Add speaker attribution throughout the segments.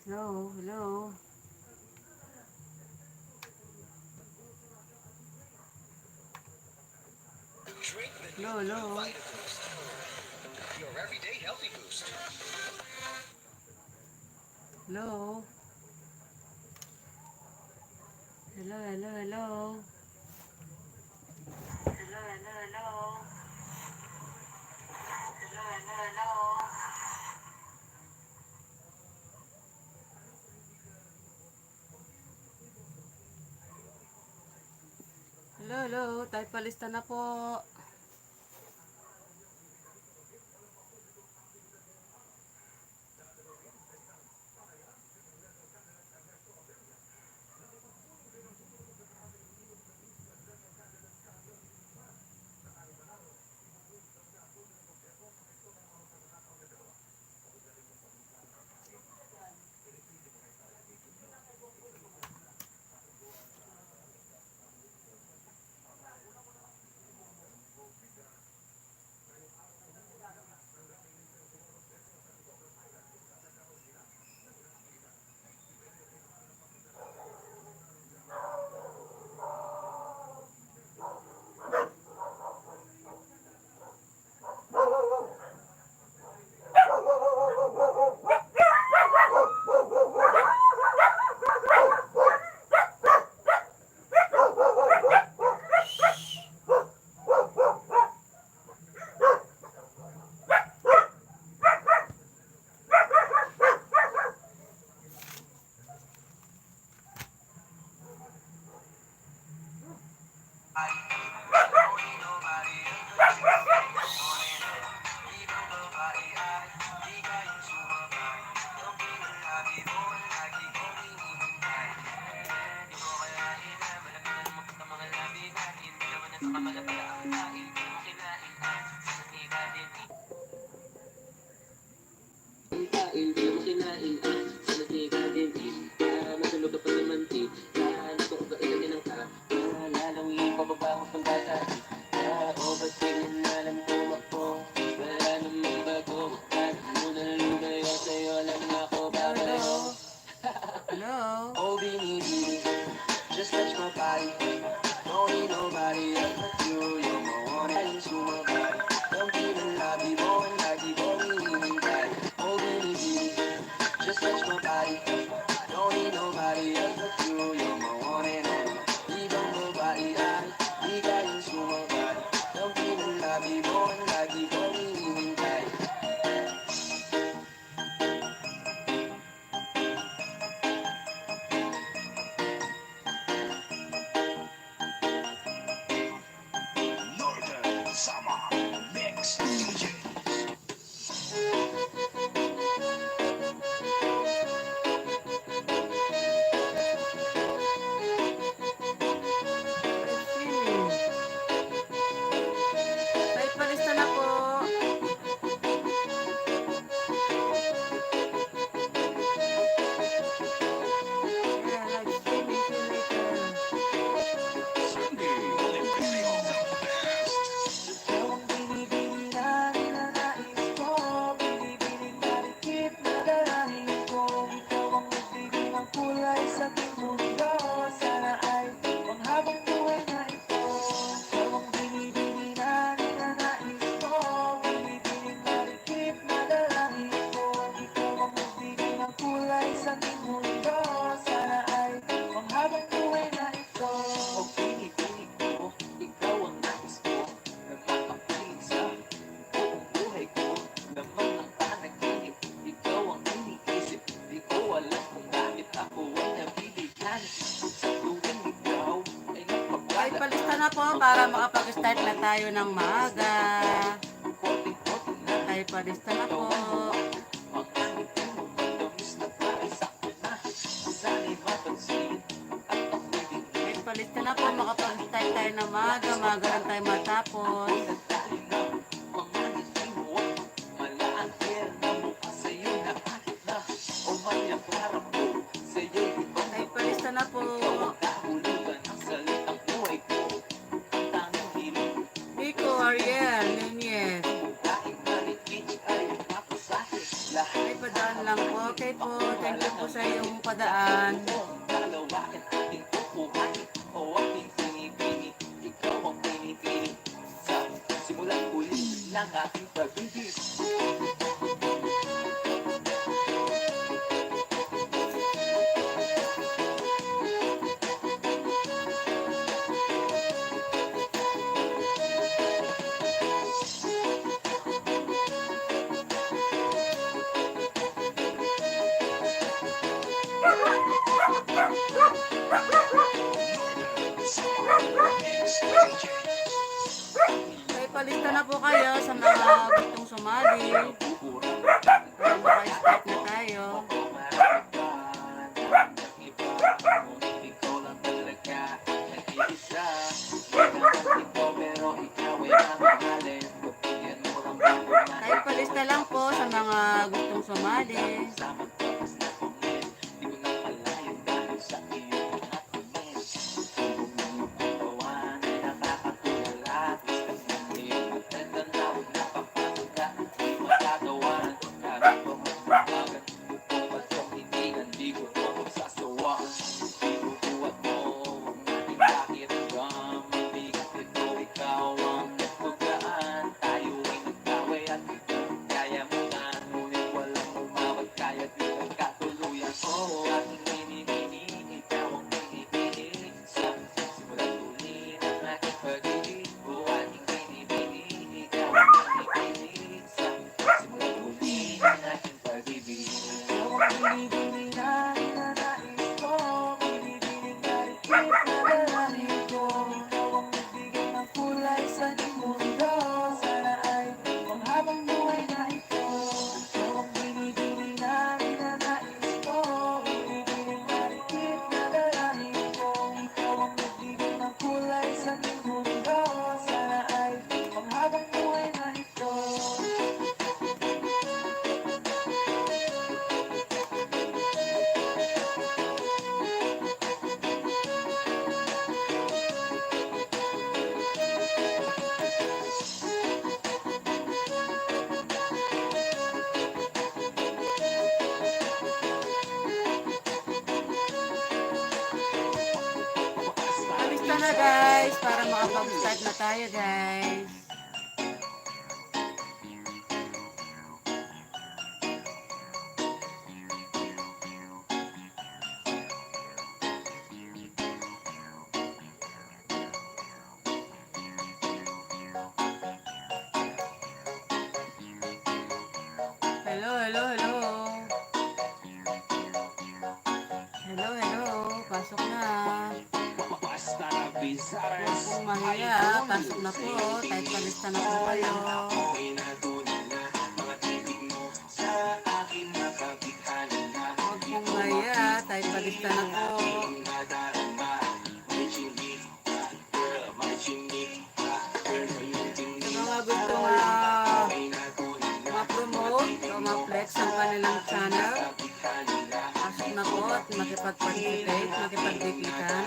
Speaker 1: Hello, hello.
Speaker 2: Drink the new
Speaker 1: Hello,
Speaker 2: Blue
Speaker 1: hello.
Speaker 2: Vita Boost, your everyday healthy boost.
Speaker 1: Hello. Hello, hello, hello. Hello, hello, hello. Hello, hello, hello. Hello, hello. Tayo palista na po. Hello. Hello.
Speaker 2: Northern Summer Mix DJ.
Speaker 1: Live streaming. Tayo palista na po. Yeah, live streaming. See you later.
Speaker 2: Sunday Radio the best.
Speaker 1: Tayo palista na po para makapag-start na tayo ng maaga. Tayo palista na po. Tayo palista na po, makapag-start tayo ng maaga. Maaga lang tayo matapos. Tayo palista na po. Nico, Ariel, Nunez. Ay, padaan lang po. Okay po. Thank you po sa sa iyong padaan. May palista na po kayo sa mga gustong sumali. Para maka-start na tayo. Tayo palista lang po sa mga gustong sumali. Palista na guys, para makapag-start na tayo guys. Hello, hello, hello. Hello, hello. Pasok na. Huwag pong mahiya. Pasok na po. Tayo palista na po kayo. Huwag pong mahiya. Tayo palista na po. Sa mga gustong ma-promote o ma-flex ang kanilang channel, pasok na po at makipag-participate, makipag-diklikan.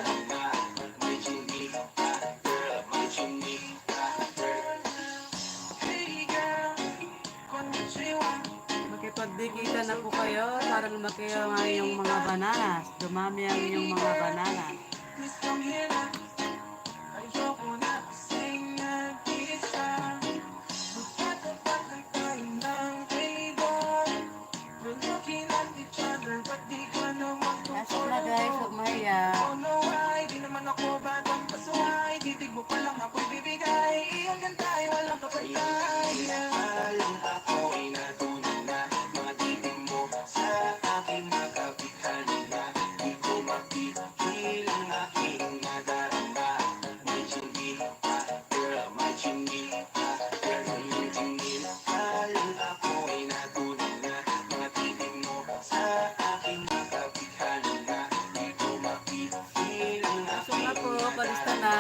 Speaker 1: Makipag-dikitan na po kayo para lumaki ang inyong mga bananas. Dumami ang inyong mga bananas. Pasok na guys, huwag mahiya. Pasok na po, palista na.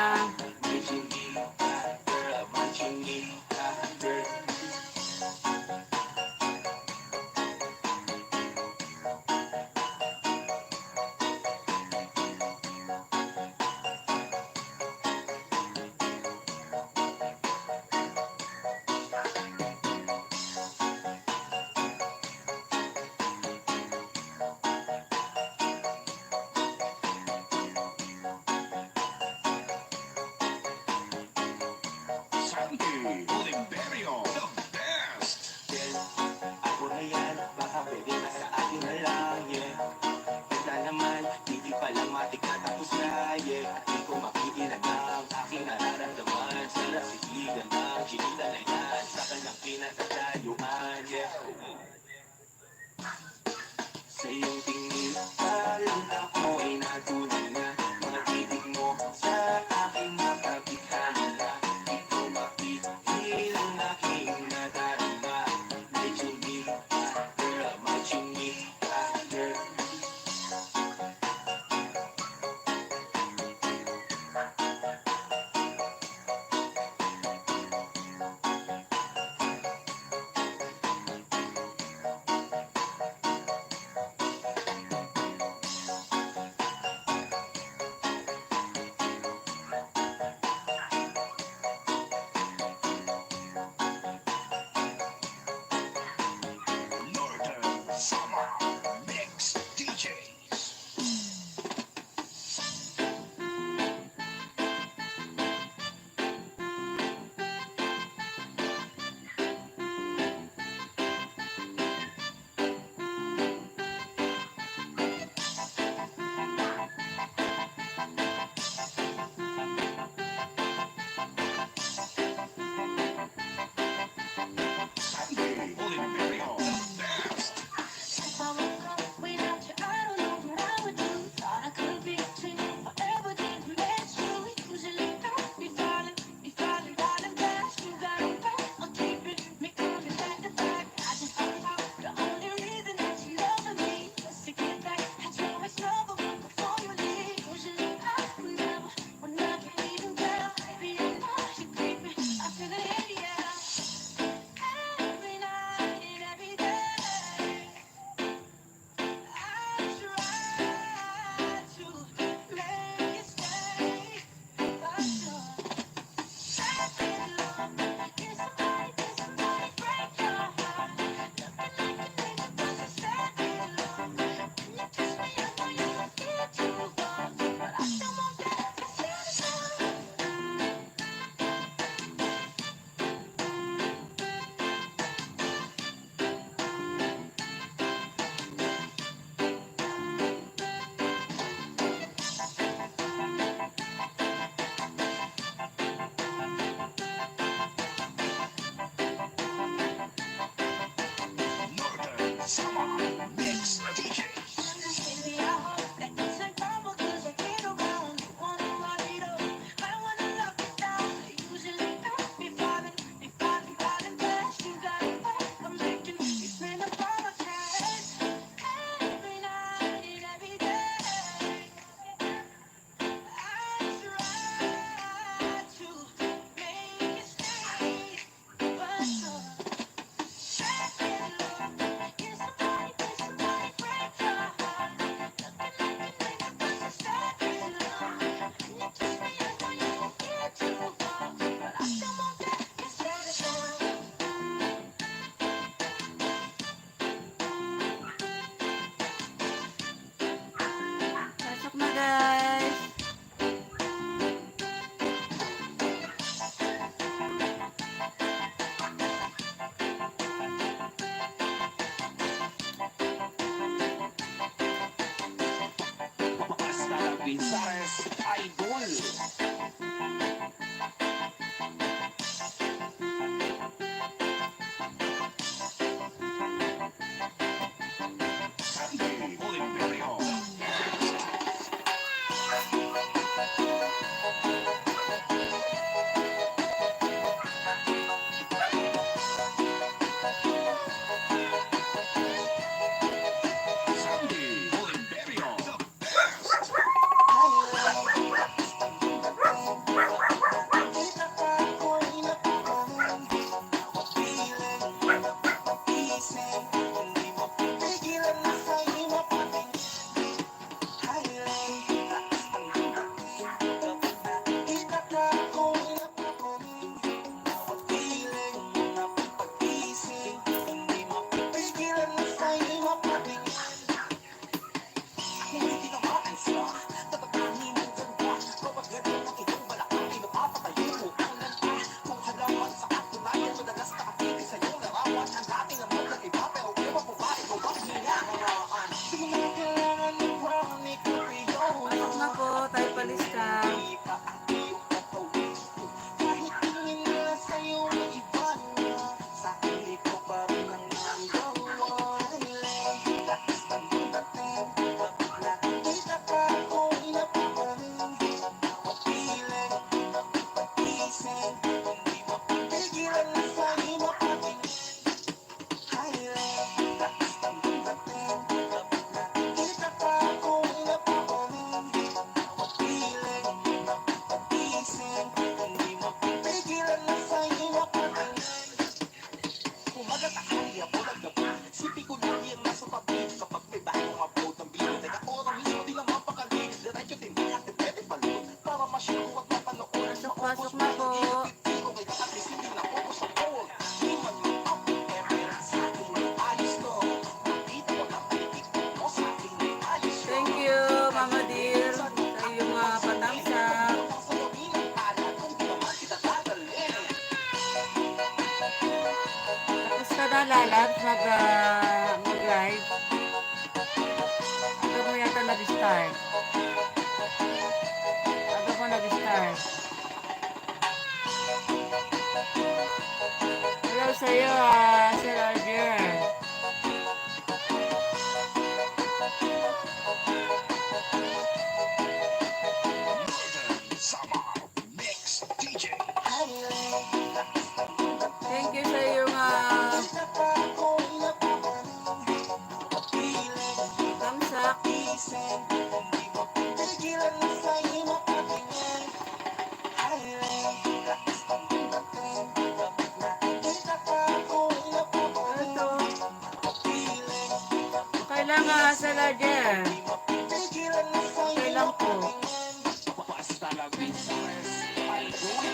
Speaker 3: Gonzales, Idol. Sandy Oliverio. Sandy Oliverio. The best.
Speaker 1: Pasok na po, tayo palista. Pasok na po. Thank you, Mama Dear, sa iyong patamsak. Tapos ka na lalat mag-live. Aga mo yata nag-start. Aga mo nag-start. Hello sa'yo, Sir Roger.
Speaker 3: Northern Samar Mix DJ.
Speaker 1: Thank you sa iyong tamsak. Ito. Okay lang Sir Roger. Okay lang po.
Speaker 3: Basta la Gonzales, Idol.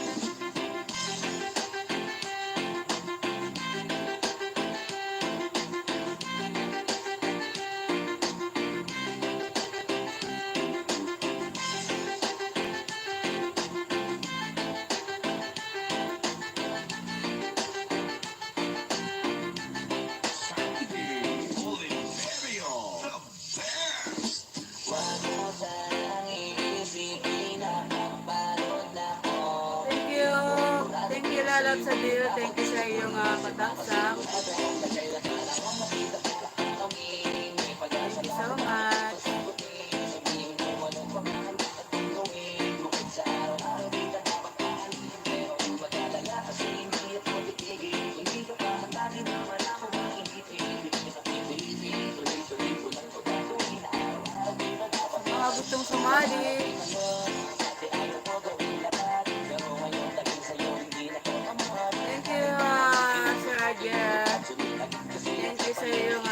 Speaker 3: Sandy Oliverio. The best.
Speaker 1: Thank you. Thank you lalat sa deal. Thank you sa iyong patamsak. Thank you so much. Mga gustong sumali. Thank you, Sir Roger. Thank you sa iyong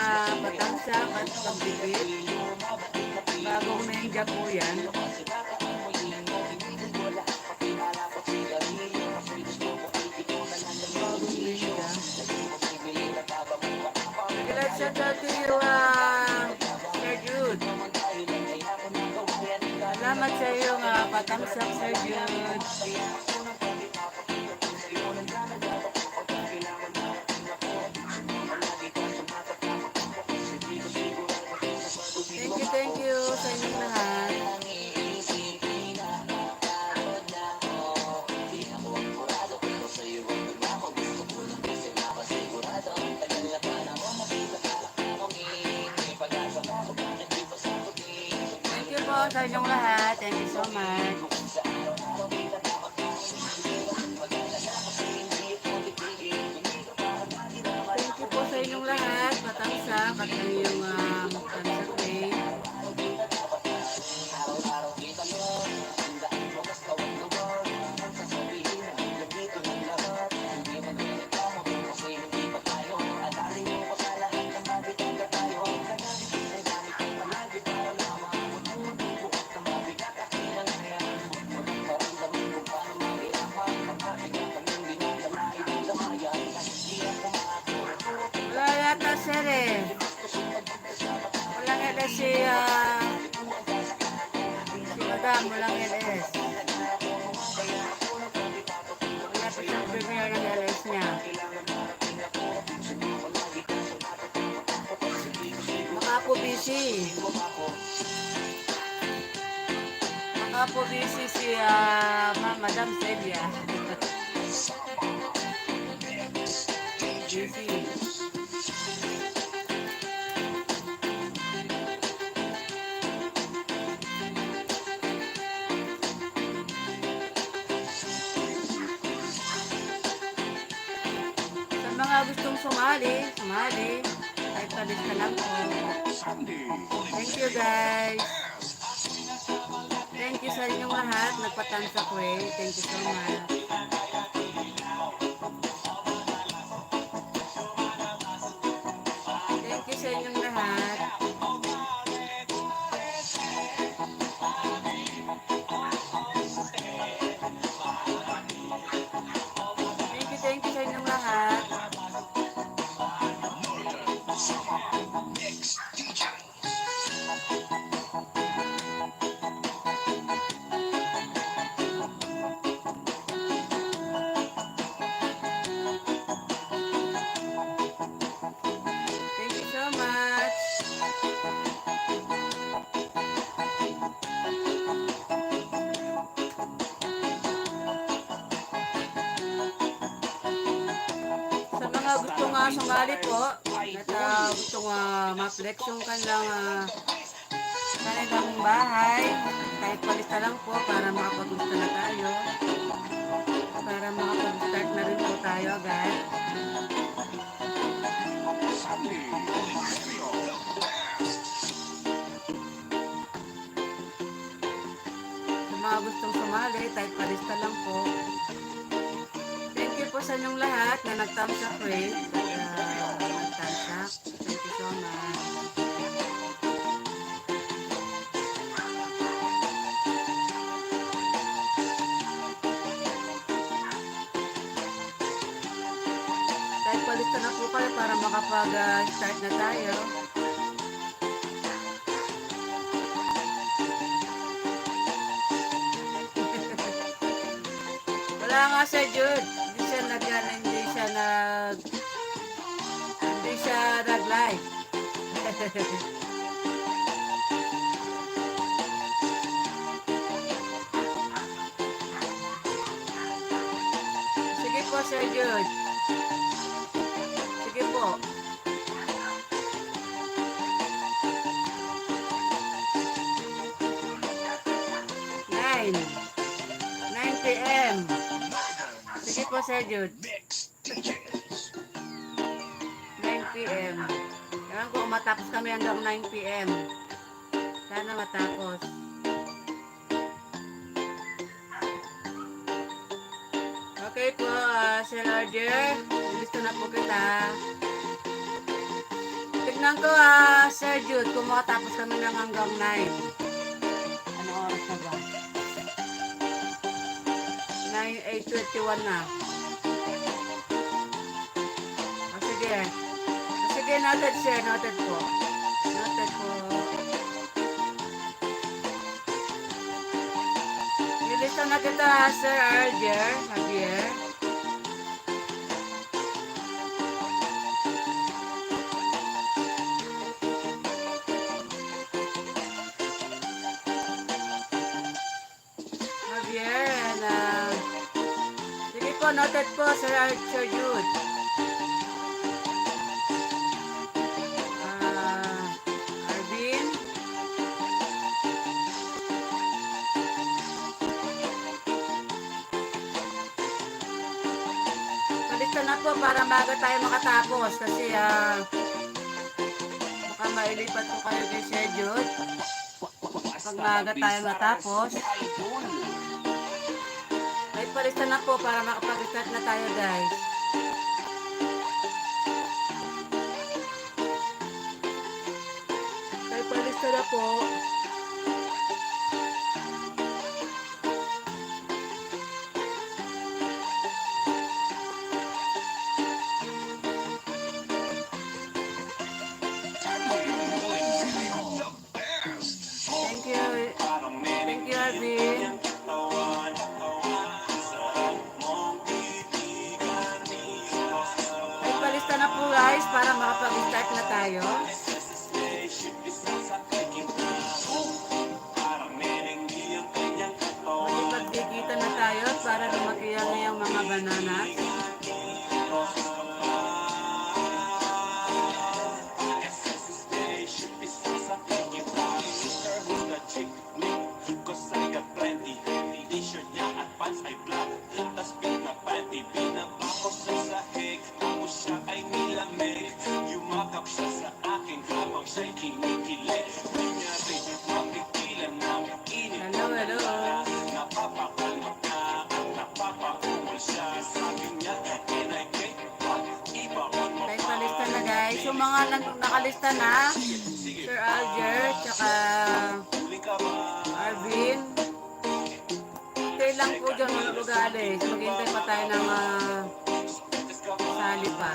Speaker 1: patamsak at pagbibit. Bagong media po yan. Bagong media. Let's shout out to you, Sir Jude. Salamat sa iyong patamsak, Sir Jude. Thank you sa inyong lahat. sa inyong lahat. Thank you so much. Thank you po sa inyong lahat. Matangsak at yung matangsak eh. Wala yata sir eh. Walang LS si madam, walang LS. Wala pa siyang premiere ng LS niya. Baka po busy. Baka po busy si Madam Celia. Busy. Sa mga gustong sumali, ay palis ka lang po. Thank you guys. Thank you sa inyong lahat. Nagpatansak way. Thank you so much. Thank you sa inyong lahat. Thank you sa inyong lahat.
Speaker 3: Mix DJ.
Speaker 1: Thank you so much. Sa mga gustong sumali po at gustong ma-flex yung kanilang bahay, kahit palista lang po para makapag-lista na tayo, para makapag-start na rin po tayo agad. Sa mga gustong sumali, kahit palista lang po. Thank you po sa inyong lahat na nag-thumbs up rate. Nag-thumbs up. Thank you so much. Kahit palista na po kayo para makapag-start na tayo. Wala nga Sir Jude. Hindi siya nag-live. Sige po Sir Jude. Sige po. Nine PM. Sige po Sir Jude.
Speaker 3: Mix DJs.
Speaker 1: 9 PM. Ewan ko matapos kami hanggang 9 PM. Sana matapos. Okay po, Sir Roger. Gusto na po kita. Tignan ko, Sir Jude, kung makatapos kami ng hanggang 9. Ano oras na ba? 8:21 na. Sige. Sige, noted sir. Noted po. Noted po. Nilista na kita, Sir Javier. Sige po, noted po, Sir Jude. Arvin. palista na po para maaga tayo makatapos kasi baka mailipat po kayo kay Sir Jude. Pag maaga tayo matapos. Ay, palista na po para makapag-start na tayo, guys. Ay, palista na po. Thank you. Thank you, Arvin. Ay, palista na po, guys, para makapag-start na tayo. Magpagdikita na tayo para lumaki yung mga bananas. Hello, hello. Tayo palista na, guys. Yung mga nakalista na, Sir Alger, tsaka Arvin. Stay lang po dyan, mga lugalis. Maghintay pa tayo ng sali pa.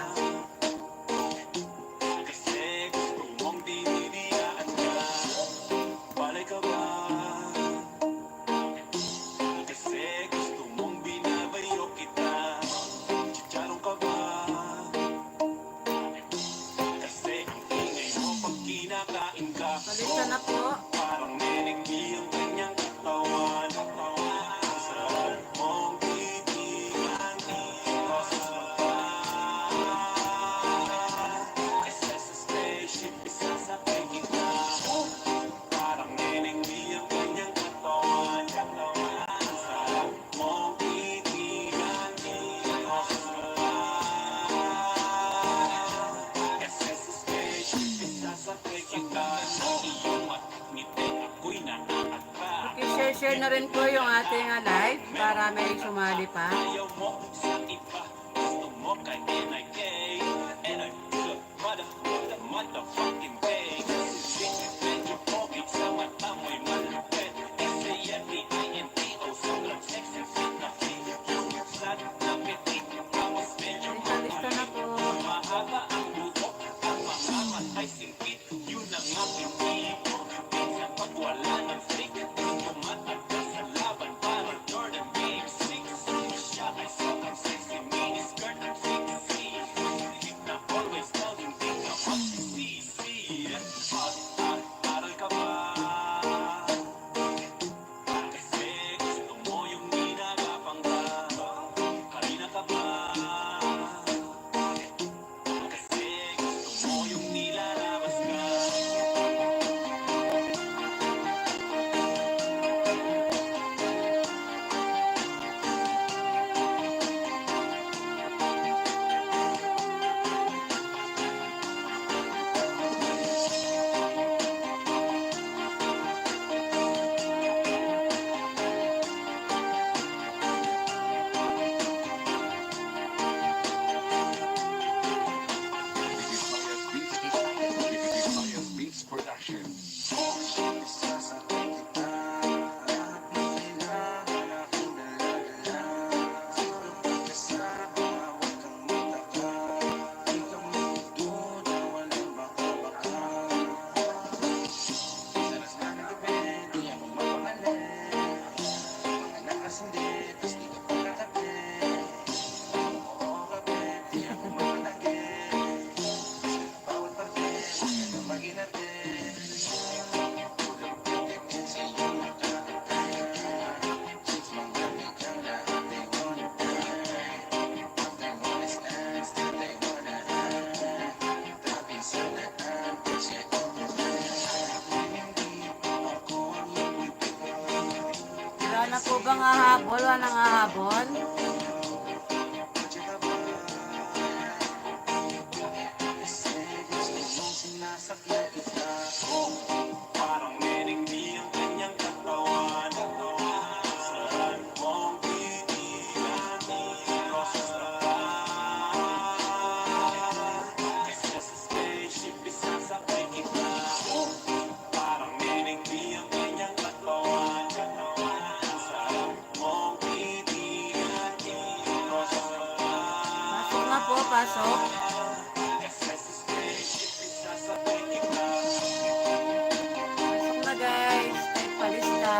Speaker 1: Palista na po. Share na rin po yung ating live para may sumali pa. Palista na po. Wala na po bang hahabol? Wala nang hahabol? Pasok na po, pasok. Pasok na guys. Tayo palista.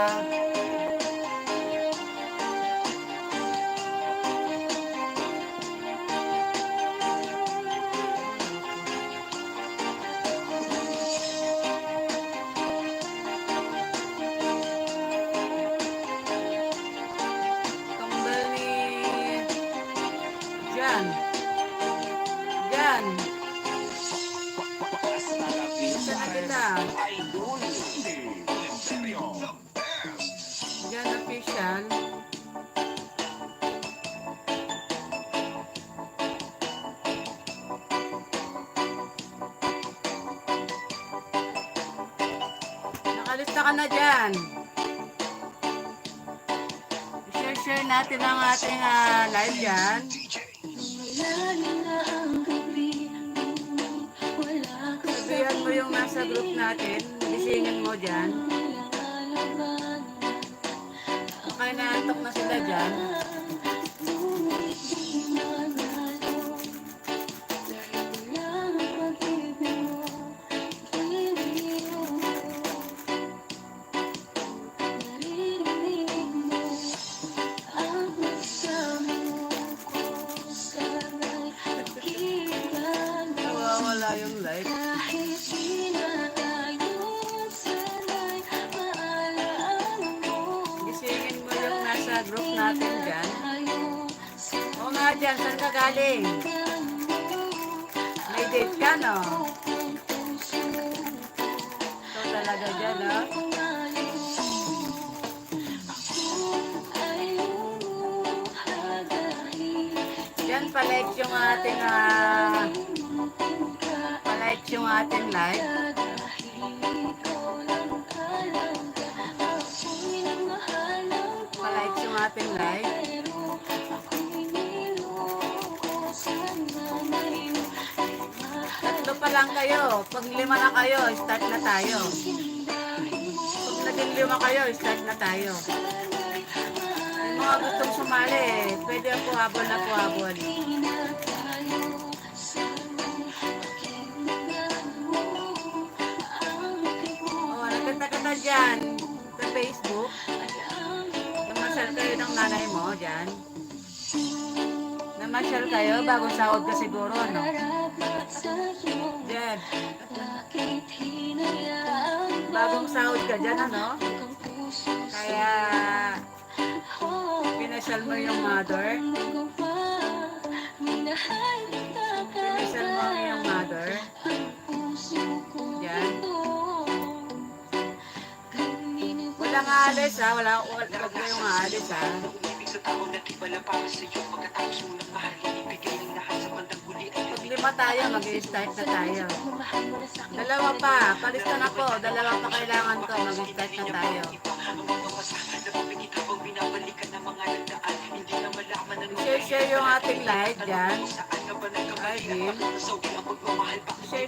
Speaker 1: Kambal ni Jan. Jan. Isa na kita. Jan official. Nakalista ka na dyan. I-share natin ang ating live dyan. Sabihan mo yung nasa group natin. Gisingin mo dyan. Okay, naantok na sila dyan. Nawawala yung live. Gisingin mo yung nasa group natin dyan. Oo nga dyan, saan ka galing? May date ka, no? Ito talaga dyan, no? Dyan, palike yung ating palike yung ating live. Palike yung ating live. Tatlo pa lang kayo. Pag 5 na kayo, start na tayo. Pag naging 5 kayo, start na tayo. Yung mga gustong sumali, pwede po habol na po habol. Oh, nagkanta-kanta dyan sa Facebook. Namasyal kayo ng nanay mo dyan. Namasyal kayo, bagong sahod ka siguro, no? Dyan. Bagong sahod ka dyan, ano? Kaya pinasyal mo yung mother. Pinasyal mo yung mother. Yan. Walang aalis ha. Wag kayong aalis ha. Pag 5 tayo, mag-i-start na tayo. 2 pa. Palista na po. 2 pa kailangan ko. Mag-i-start na tayo. Share yung ating live dyan. Arvin.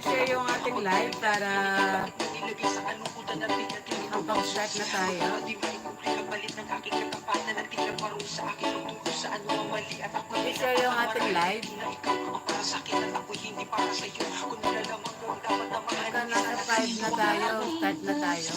Speaker 1: Share yung ating live para pag-start na tayo. Share yung ating live. Hanggang nasa 5 na tayo. Start na tayo.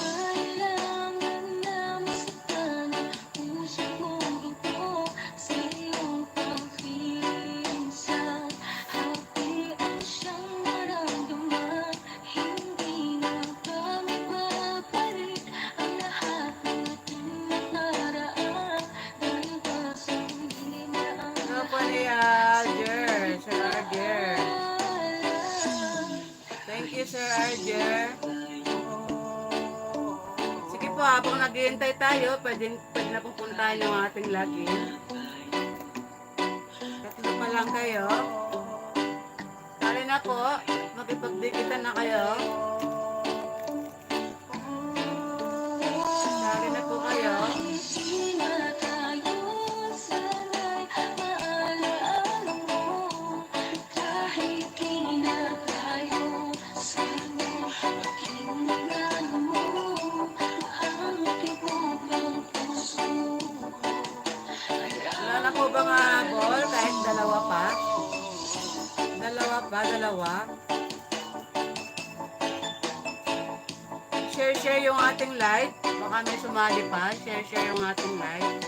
Speaker 1: Thank you, Sir Arger. Sige po, habang naghihintay tayo, pwede na pupuntahan yung ating login. 3 pa lang kayo. Sali na na po. Makipagdikitan na kayo. Sali na po kayo. Wala na po bang habol? Kahit dalawa pa? Dalawa. Share yung ating live. Baka may sumali pa. Share yung ating live.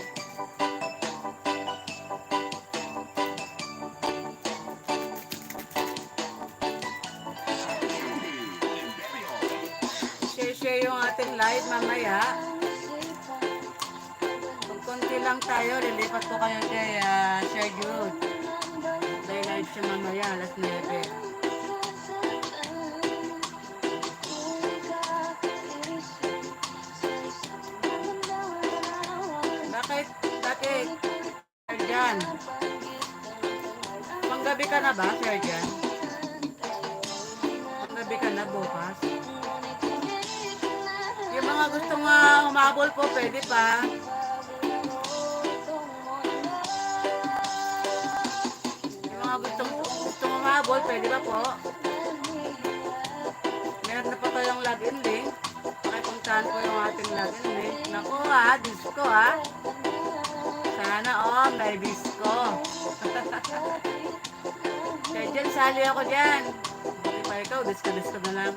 Speaker 1: Share yung ating live mamaya. Kung konti lang tayo, lilipat ko kayo kay Sir Jude. Dahil live siya mamaya, alas 9. Bakit? Sir Jan? Panggabi ka na ba, Sir Jan? Panggabi ka na bukas? Yung mga gustong humabol po, pwede pa. Yung mga gustong humabol, pwede pa po. Meron na pa tayong login link. Pakipuntahan po yung ating login link. Naku disco Sana may disco. Kaya dyan, sali ako dyan. Hindi pa ikaw, disco na lang.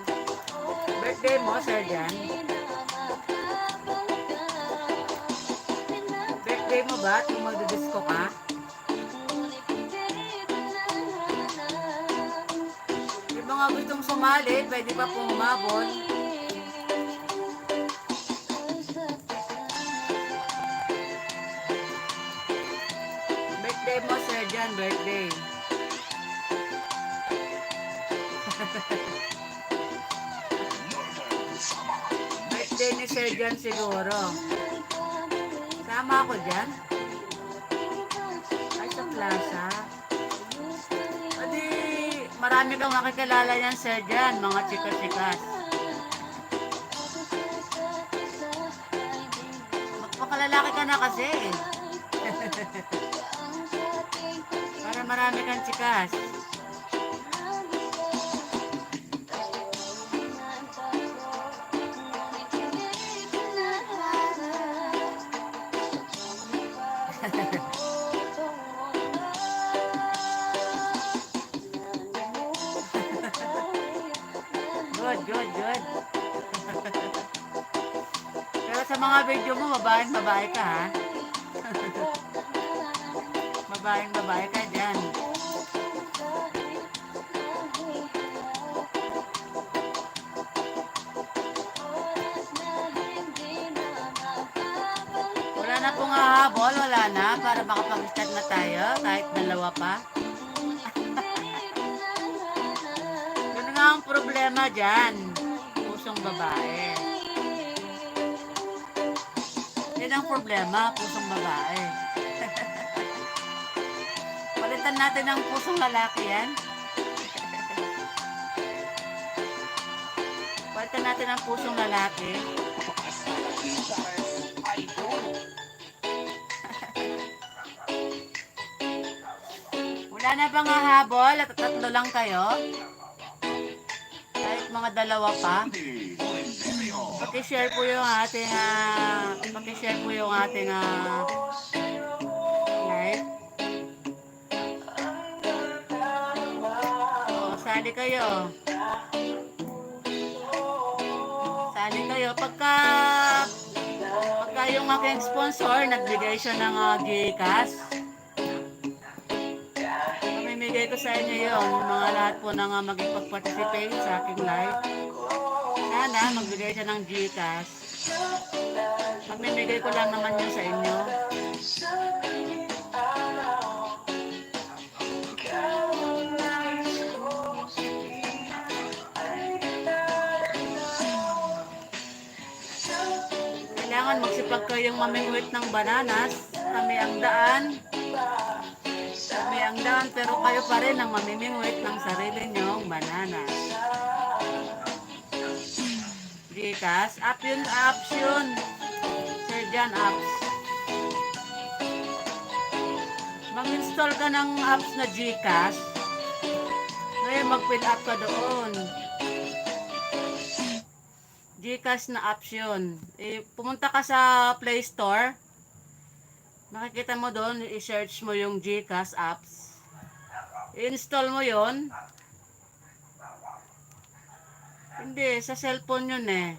Speaker 1: Birthday mo, Sir Jan? Birthday mo ba? Kung magdidisco ka? Yung mga gustong sumali, pwede pa pong umabot. Birthday mo, Sir Jan, birthday. Birthday ni Sir Jan siguro. Sama ako dyan. Ay, sa plaza. Adi, marami kang makikilala yan, Sir Jan, mga chika-chikas. Magpakalalaki ka na kasi. Para marami kang chikas. Good. Pero sa mga video mo, babae ka ha. Babae ka dyan. Wala na pong hahabol, wala na. Para makapag-start na tayo, kahit dalawa pa. Yun nga ang problema dyan. Pusong babae. Yun ang problema, pusong babae. Palitan natin ang pusong lalaki yan. Palitan natin ang pusong lalaki. Wala na bang hahabol at tatlo lang kayo? Kahit mga dalawa pa. Paki-share po yung ating live. Sali kayo. Pagka yung aking sponsor nagbigay siya ng Gcash, mamimigay ko sa inyo yun, yung mga lahat po na magpag-participate sa aking live. Sana magbigay siya ng Gcash. Mamimigay ko lang naman yun sa inyo. Kailangan magsipag kayong mamingwit ng bananas. Kami ang daan. Kami ang down pero kayo pa rin ang mamimingwit ng sarili nyong banana. Gcash, apps yun. Sir John, apps. Mag-install ka ng apps na Gcash. Ngayon mag-fill up ka doon. Gcash na apps yun. Pumunta ka sa Play Store. Makikita mo doon, i-search mo yung Gcash apps. I-install mo yon. Hindi, sa cellphone yun eh.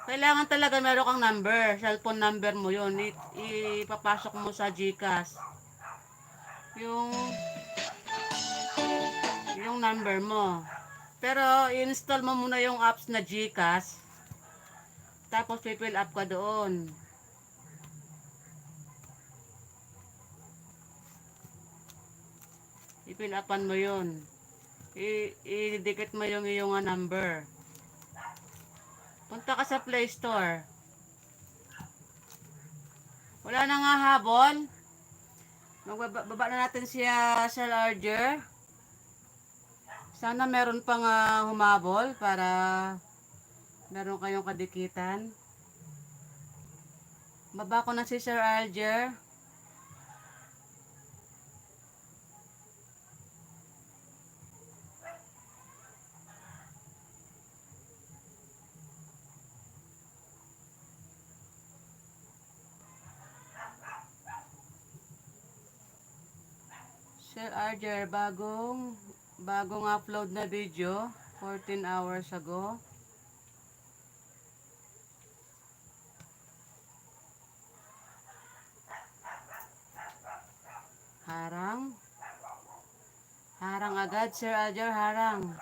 Speaker 1: Kailangan talaga meron kang number. Cellphone number mo yun. Ipapasok mo sa Gcash. Yung number mo. Pero, i-install mo muna yung apps na Gcash. Tapos, fill up ka doon. I-fill upan mo yun. I-dikit mo yung iyong number. Punta ka sa Play Store. Wala na nga habol. Magbaba na natin siya sa larger. Sana meron pang humabol para meron kayong kadikitan. Baba ko na si Sir Alger. Sir Alger, bagong upload na video 14 hours ago. Harang agad, Sir Alger, harang.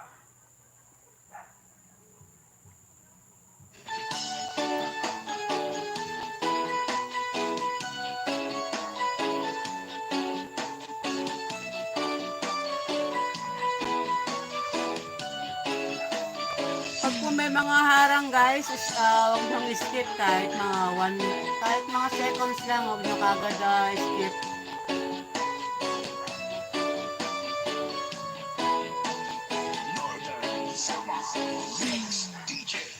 Speaker 1: Pag po may mga harang guys, huwag nyo skip kahit mga seconds lang, huwag nyo kagad skip.
Speaker 3: Northern Summer Mix DJs.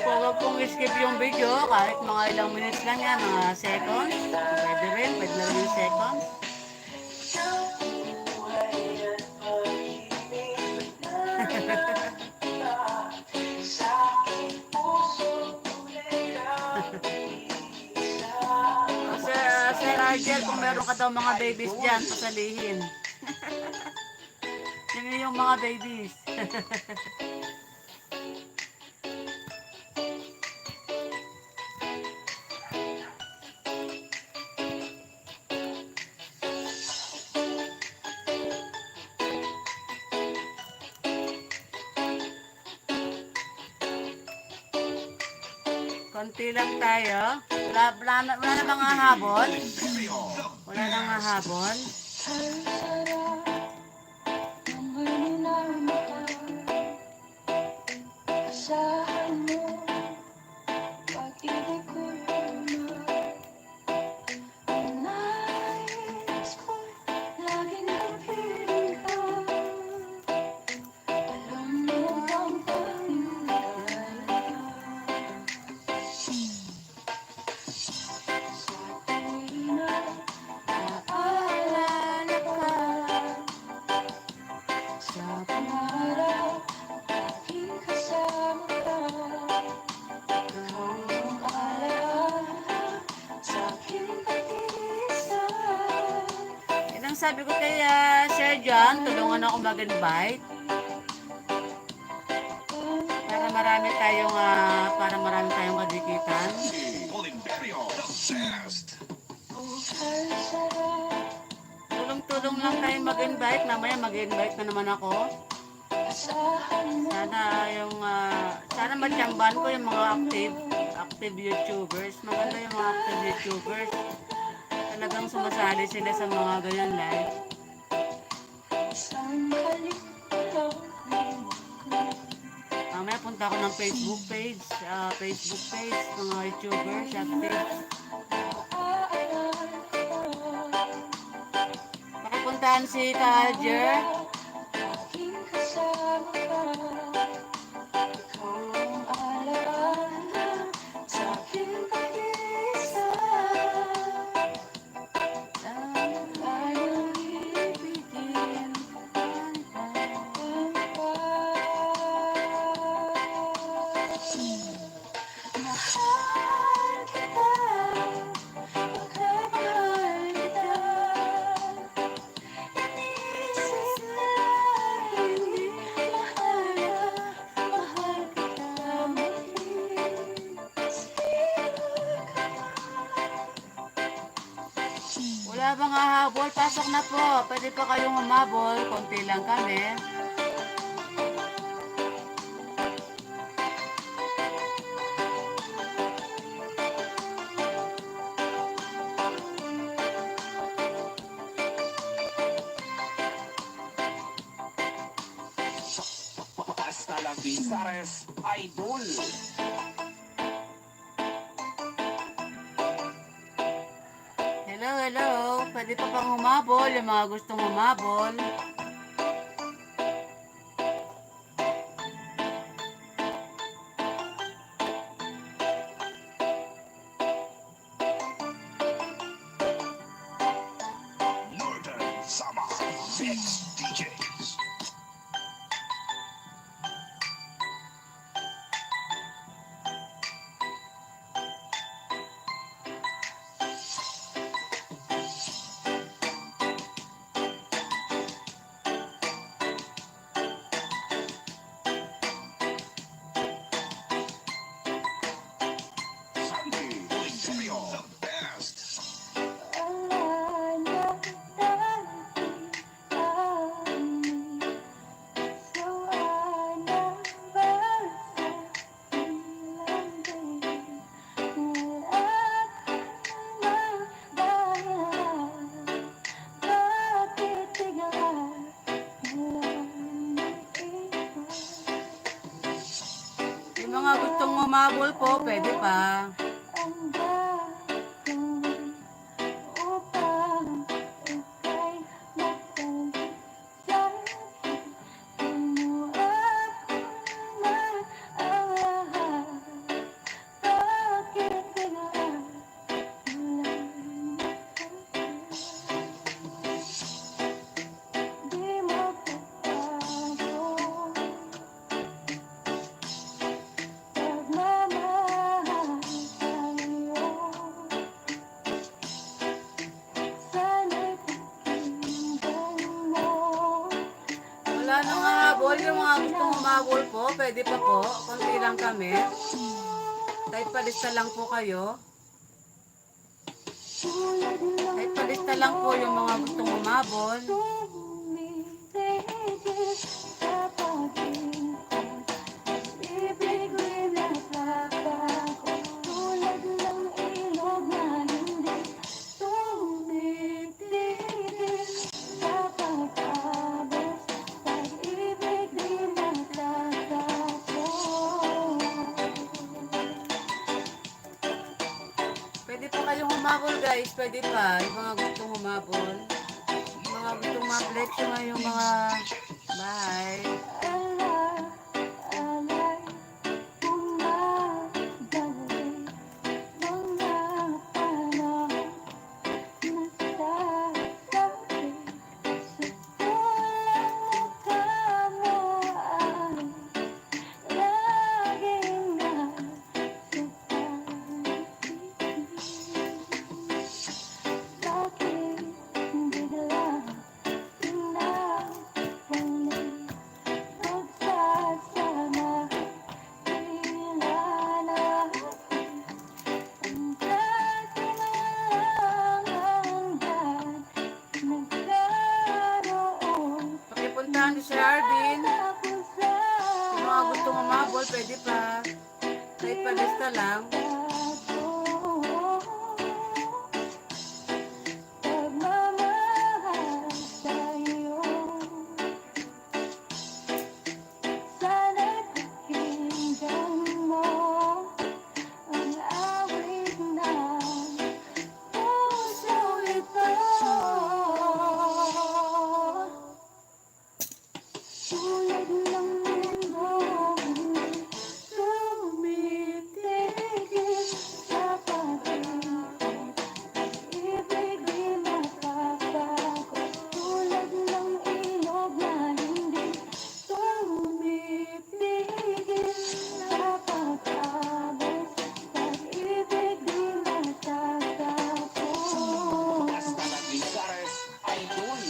Speaker 1: Huwag pong skip yung video, kahit mga ilang minutes lang yan, mga seconds. Pwede na rin yung seconds. Sir Argel, kung meron ka daw mga babies dyan, pasalihin. Yan yung mga babies. Konti lang tayo. Wala na mga habol. Wala na nga habol. sabi ko kay Sir John, tulungan ako mag-invite. Para marami tayong kadikitan.
Speaker 3: Oliverio, the best.
Speaker 1: Tulong-tulong lang tayo mag-invite. Mamaya mag-invite na naman ako. Sana matsambahan ko yung mga active YouTubers. Maganda yung mga active YouTubers. Talagang sumasali sila sa mga ganyan live. Mamaya punta ako ng Facebook page, mga YouTubers, active. Pakipuntahan si Kaljer. Wala bang hahabol? Pasok na po. Pwede pa kayong humabol. Konti lang kami.
Speaker 3: Hasta la Visares, Idol.
Speaker 1: Hello. Pwede pa pang humabol. Yung mga gustong humabol.
Speaker 3: Northern Sama Mix DJs. Sandy Oliverio, the best.
Speaker 1: Yung mga gustong humabol po, pwede pa. Wala nang hahabol. Yung mga gustong humabol po, pwede pa po. Konti lang kami. Kahit palista lang po kayo. Kahit palista lang po yung mga gustong humabol. Pwede pa kayong humabol guys, pwede pa. Yung mga gustong humabol. Yung mga gustong ma-flex yung mga bahay. humabol, pwede pa. Kahit palista lang.
Speaker 3: Hasta las Lizares, idol.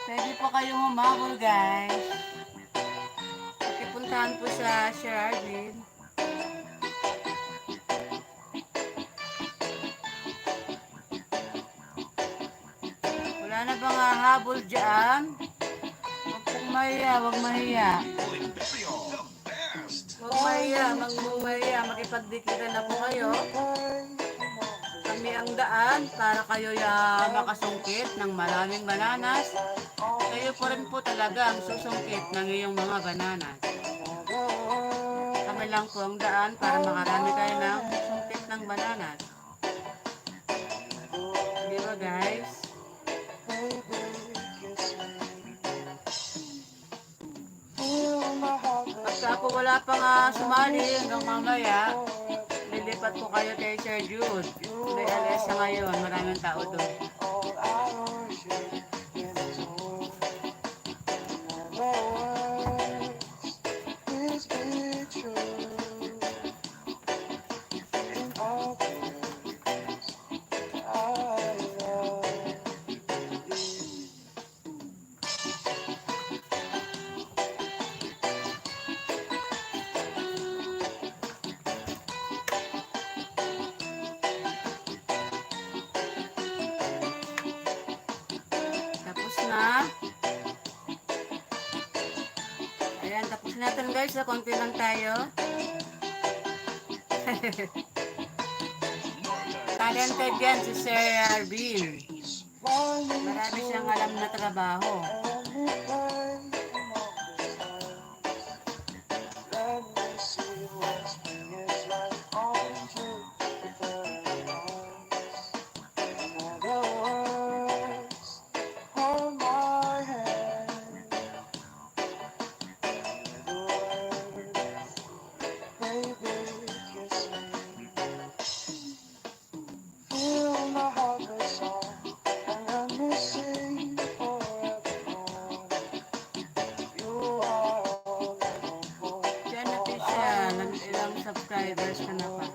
Speaker 1: Pwede po kayong humabol, guys. Pakipuntahan po sa Sherardin. Wala na bang hahabol dyan? Huwag pong mahiya, huwag mahiya.
Speaker 3: Imperio, the best.
Speaker 1: Huwag mahiya, mahiya. Makipagdikitan na po kayo. Kami ang daan para kayo makasungkit ng maraming bananas. Kayo po rin po talaga ang susungkit ng iyong mga bananas. Kami lang po ang daan para makarami kayo ng sungkit ng bananas. Di ba, guys? Pagka po wala pang sumali hanggang mamaya, lilipat po kayo kay Sir Jude. May LS na ngayon, maraming tao doon. Tapos na. Ayan, tapos natin guys. Konti lang tayo. Talented yan si Sir Arvin. Marami siyang alam na trabaho. Diyan natin siya. Ilang subscribers ka na pa.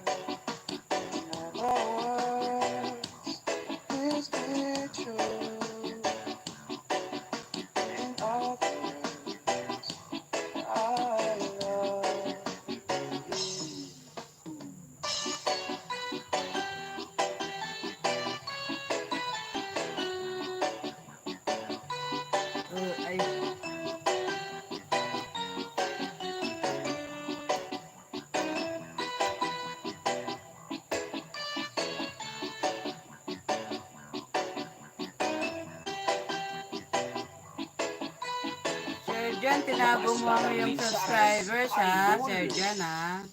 Speaker 1: Ay. Sir John, tinago mo ang iyong subscribers ha, Sir John ha.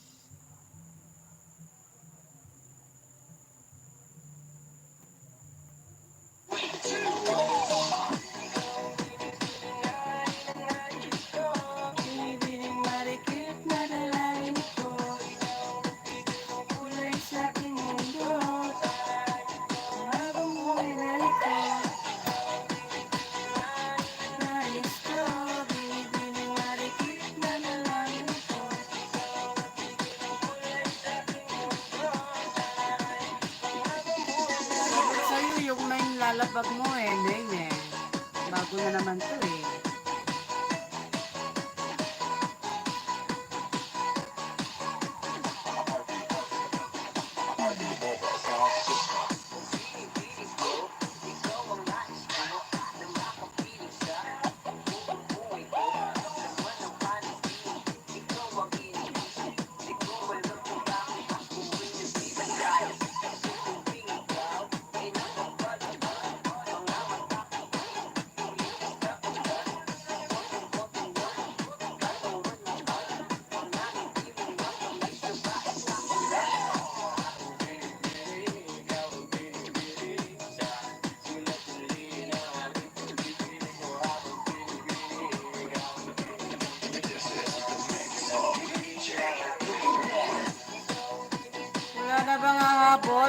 Speaker 1: Binibining marikit na dalangin ko, kulay sa aking mundo, habang buhay narito. Nais ko, binibining marikit na dalangin ko, kulay sa aking mundo. Sabi sa'yo, yung na yung lalabag mo Neng eh. Bago na naman to eh.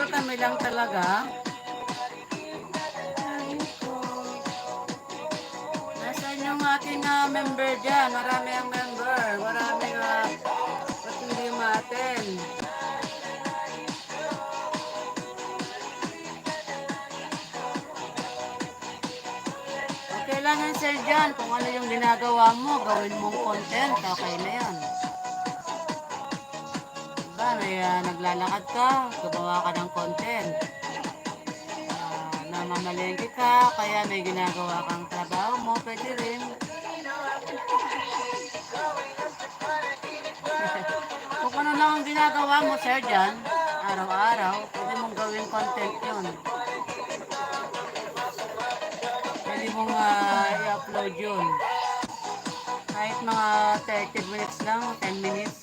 Speaker 1: member, kami lang talaga. Nasaan yung ating member dyan? Marami ang member. Marami ba't hindi ma-attend? Okay lang yan, sir, dyan. Kung ano yung ginagawa mo, gawin mong content. Okay na yan. Diba, may naglalakad ka, gumawa ka ng content. Namamalengke ka, kaya may ginagawa kang trabaho mo, pwede rin. Kung ano lang ang ginagawa mo, sir, dyan, araw-araw, pwede mong gawin content yun. Pwede mong i-upload yun. Kahit mga 30 minutes lang, 10 minutes.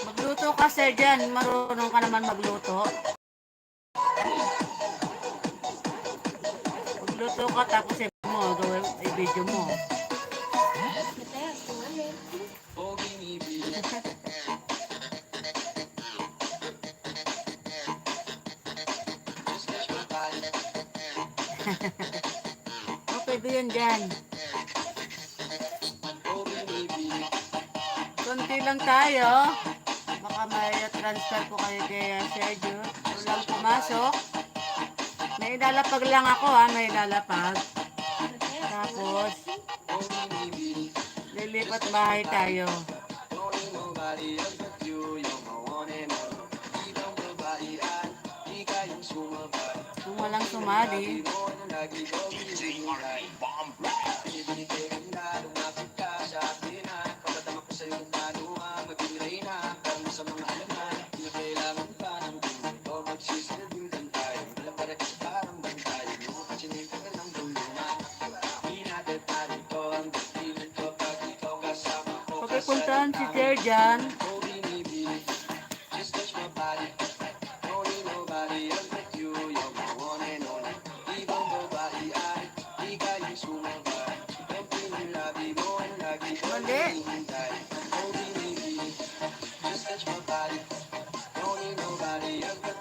Speaker 1: Magluto ka, sir, dyan. Marunong ka naman magluto. Magluto ka, tapos i-video mo. Okay, yun dyan. Konti lang tayo. Baka may transfer ko kayo kay Sergio. Walang pumasok. May ilalapag lang ako, may ilalapag. Tapos, lilipat bahay tayo. Kung walang sumali, pagpuntahan si Sir dyan. Mali.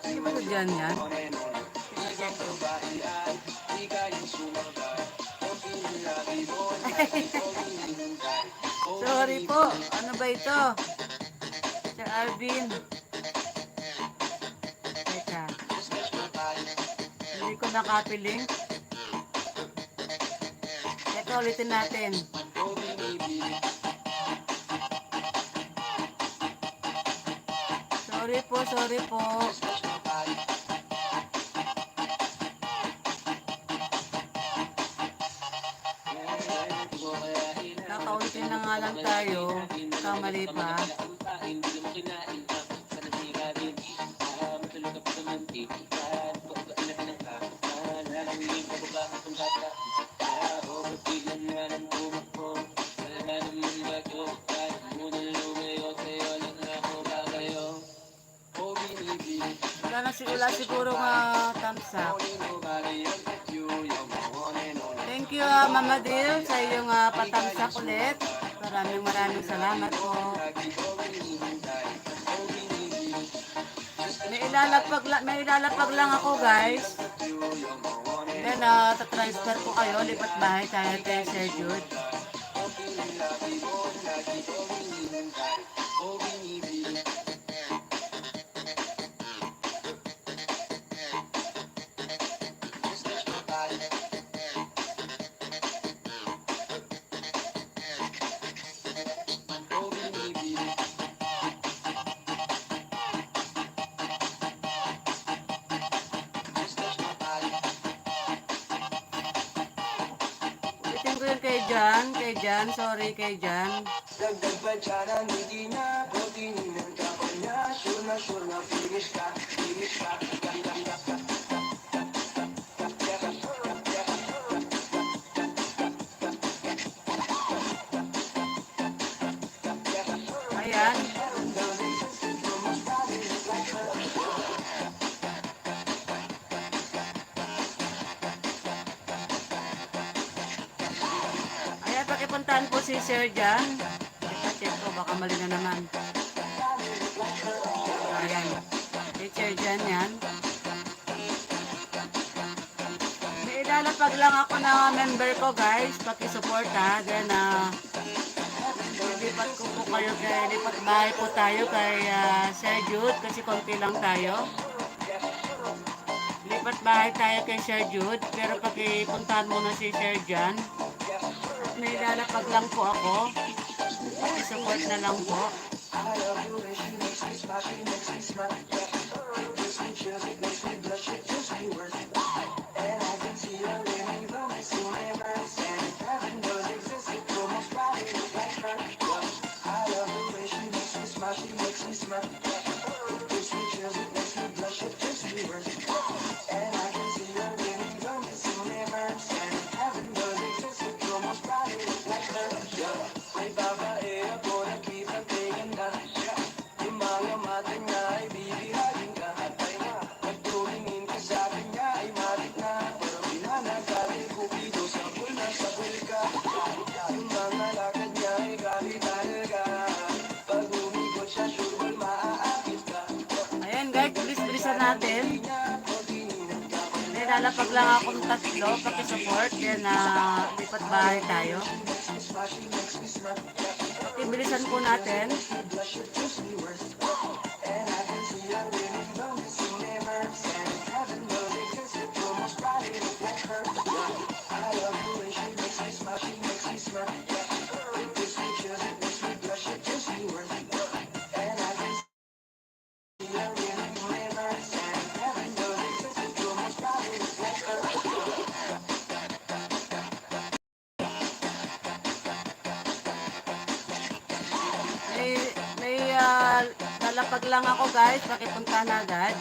Speaker 1: Hindi ba ito dyan yan? Sorry po. Ano ba ito? Sir Alvin. Teka. Hindi ko nakapiling. Teka, ulitin natin. Sorry po, sorry po. Nakaulitin na nga lang tayo. Kamali pa. Wala siguro thumbs up. Thank you, Mama Dil, sa iyong pa-thumbs up ulit. Maraming salamat po. May ilalapag lang ako, guys. Then, tatransfer ko kayo. Lipat bahay tayo kay Sir Jude. Kay Jan, sorry kay Jan.
Speaker 4: Dagdag pa dyan ang hindi na protein ng kapon niya. Sure na finish ka.
Speaker 1: Ayan. si Sir Jan. Check ko, baka mali na naman. Ayan. Si Sir Jan yan. May ilalapag lang ako na member ko guys. Pakisupport ha. Then, lipat ko po kayo lipat bahay po tayo kay Sir Jude kasi konti lang tayo. Lipat bahay tayo kay Sir Jude pero pakipuntahan muna si Sir Jan. May lalapag lang po ako. Support na lang po. Ayan guys, bilis-bilisan natin. May lalapag lang akong tatlo, pakisupport. Yan lipat bahay tayo. Bilisan po natin. Lalapag lang ako guys, pakipunta na agad.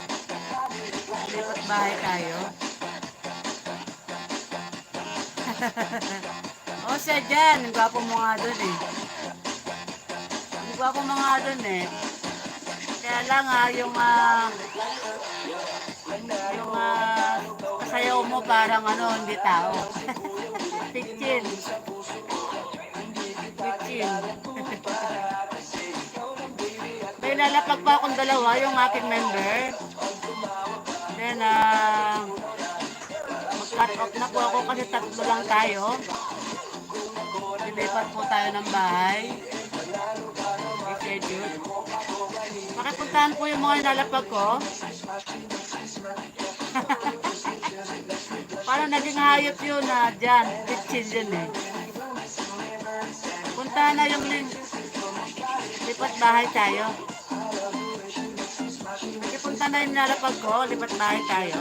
Speaker 1: Lipat bahay tayo. O siya dyan, ang gwapo mo nga dun eh. Ang gwapo mo nga dun eh. Kaya lang yung kasayaw mo parang hindi tao. Pitchin. Pitchin. May lalapag pa akong dalawa, yung aking member. Then, mag-cut off na po ako kasi tatlo lang tayo. Lilipat po tayo ng bahay. I-schedule. Makipuntahan po yung mga nilalapag ko. Parang naging hayop yun dyan. Pitchin yun eh. Puntahan na yung link. Lipat bahay tayo. Punta na yung nilalapag ko. Lipat bahay tayo.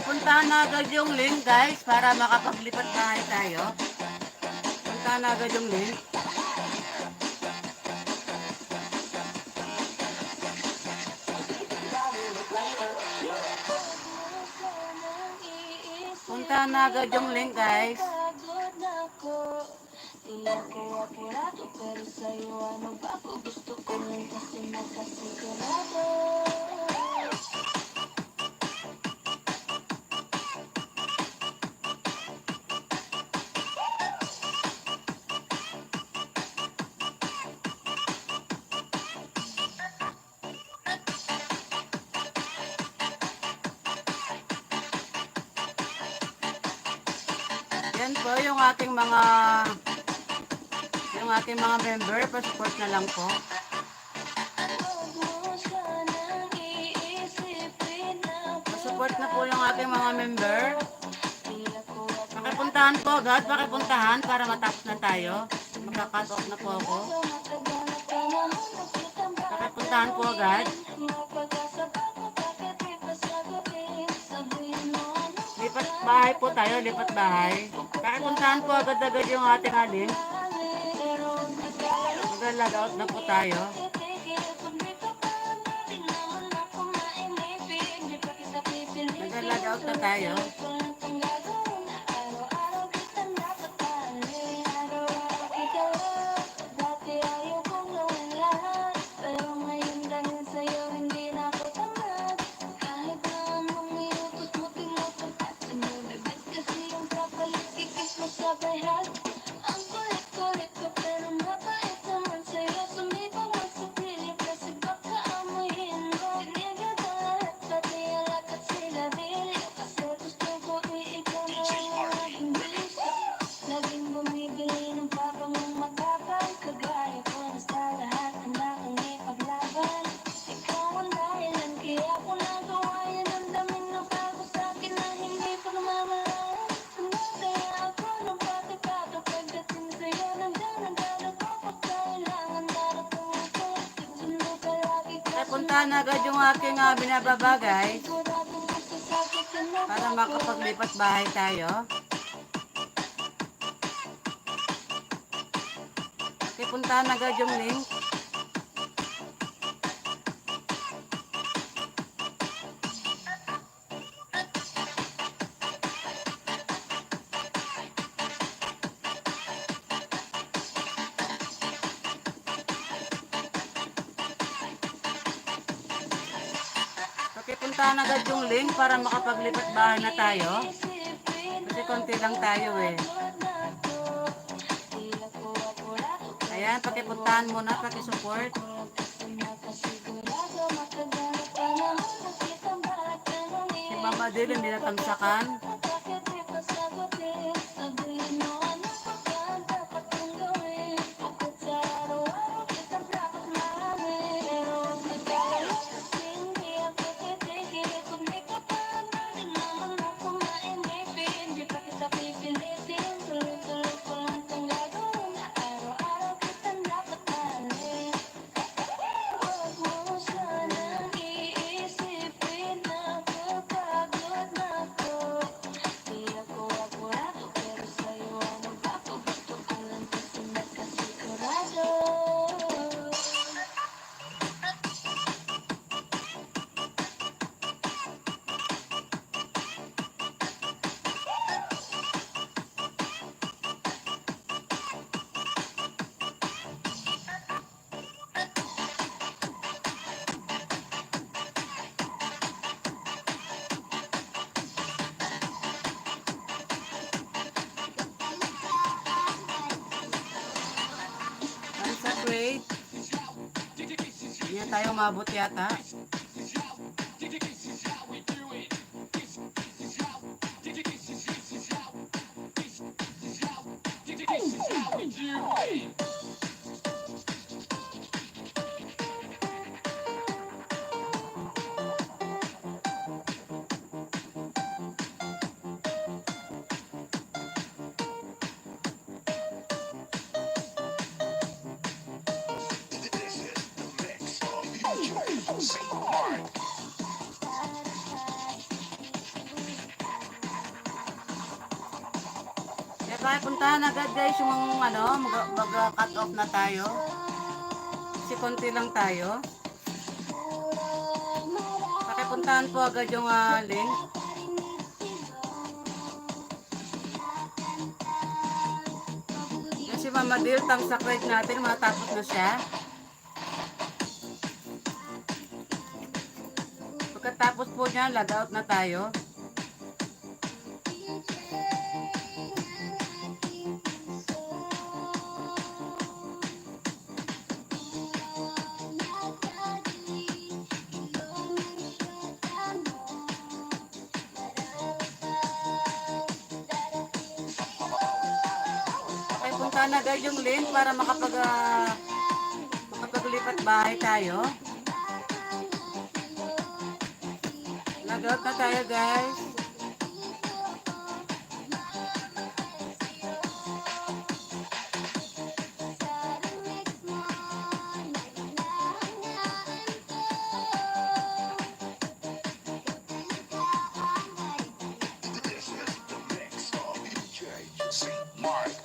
Speaker 1: Puntahan na agad yung link guys para makapaglipat bahay tayo. Puntahan na agad yung link. Puntahan na agad yung link guys. Iyak ko apurado pero sa'yo ano ba ako gusto ko lang kasi nakasigurado. Yan po yung aking mga member, pa-support na lang po. Pa-support na po yung aking mga member. Pakipuntahan po agad, pakipuntahan para matapos na tayo. Magka-cut off na po ako. Pakipuntahan po agad. Lipat bahay po tayo, lipat bahay. Pakipuntahan po agad-agad yung ating alin. Mag-log out na po tayo. Mag-log out na tayo. Puntahan agad yung aking binababa guys para makapaglipat bahay tayo. Okay, puntahan agad yung link. Puntahan agad yung link para makapaglipat bahay na tayo. Kasi konti lang tayo eh. Ayan, pakipuntahan muna, pakisupport. Si Mama Dil, hindi natamsakan. Wait. Hindi na tayo mabot yata. Kaya puntahan agad guys yung mag-cut off na tayo. Kasi konti lang tayo. Pakipuntahan po agad yung link. Kasi Mama Dil, thumbs-up rate natin, matapos na siya. Pagkatapos po niya, log out na tayo. Puntahan agad yung link para makapaglipat bahay tayo. Log out na tayo guys.
Speaker 3: St. Mark.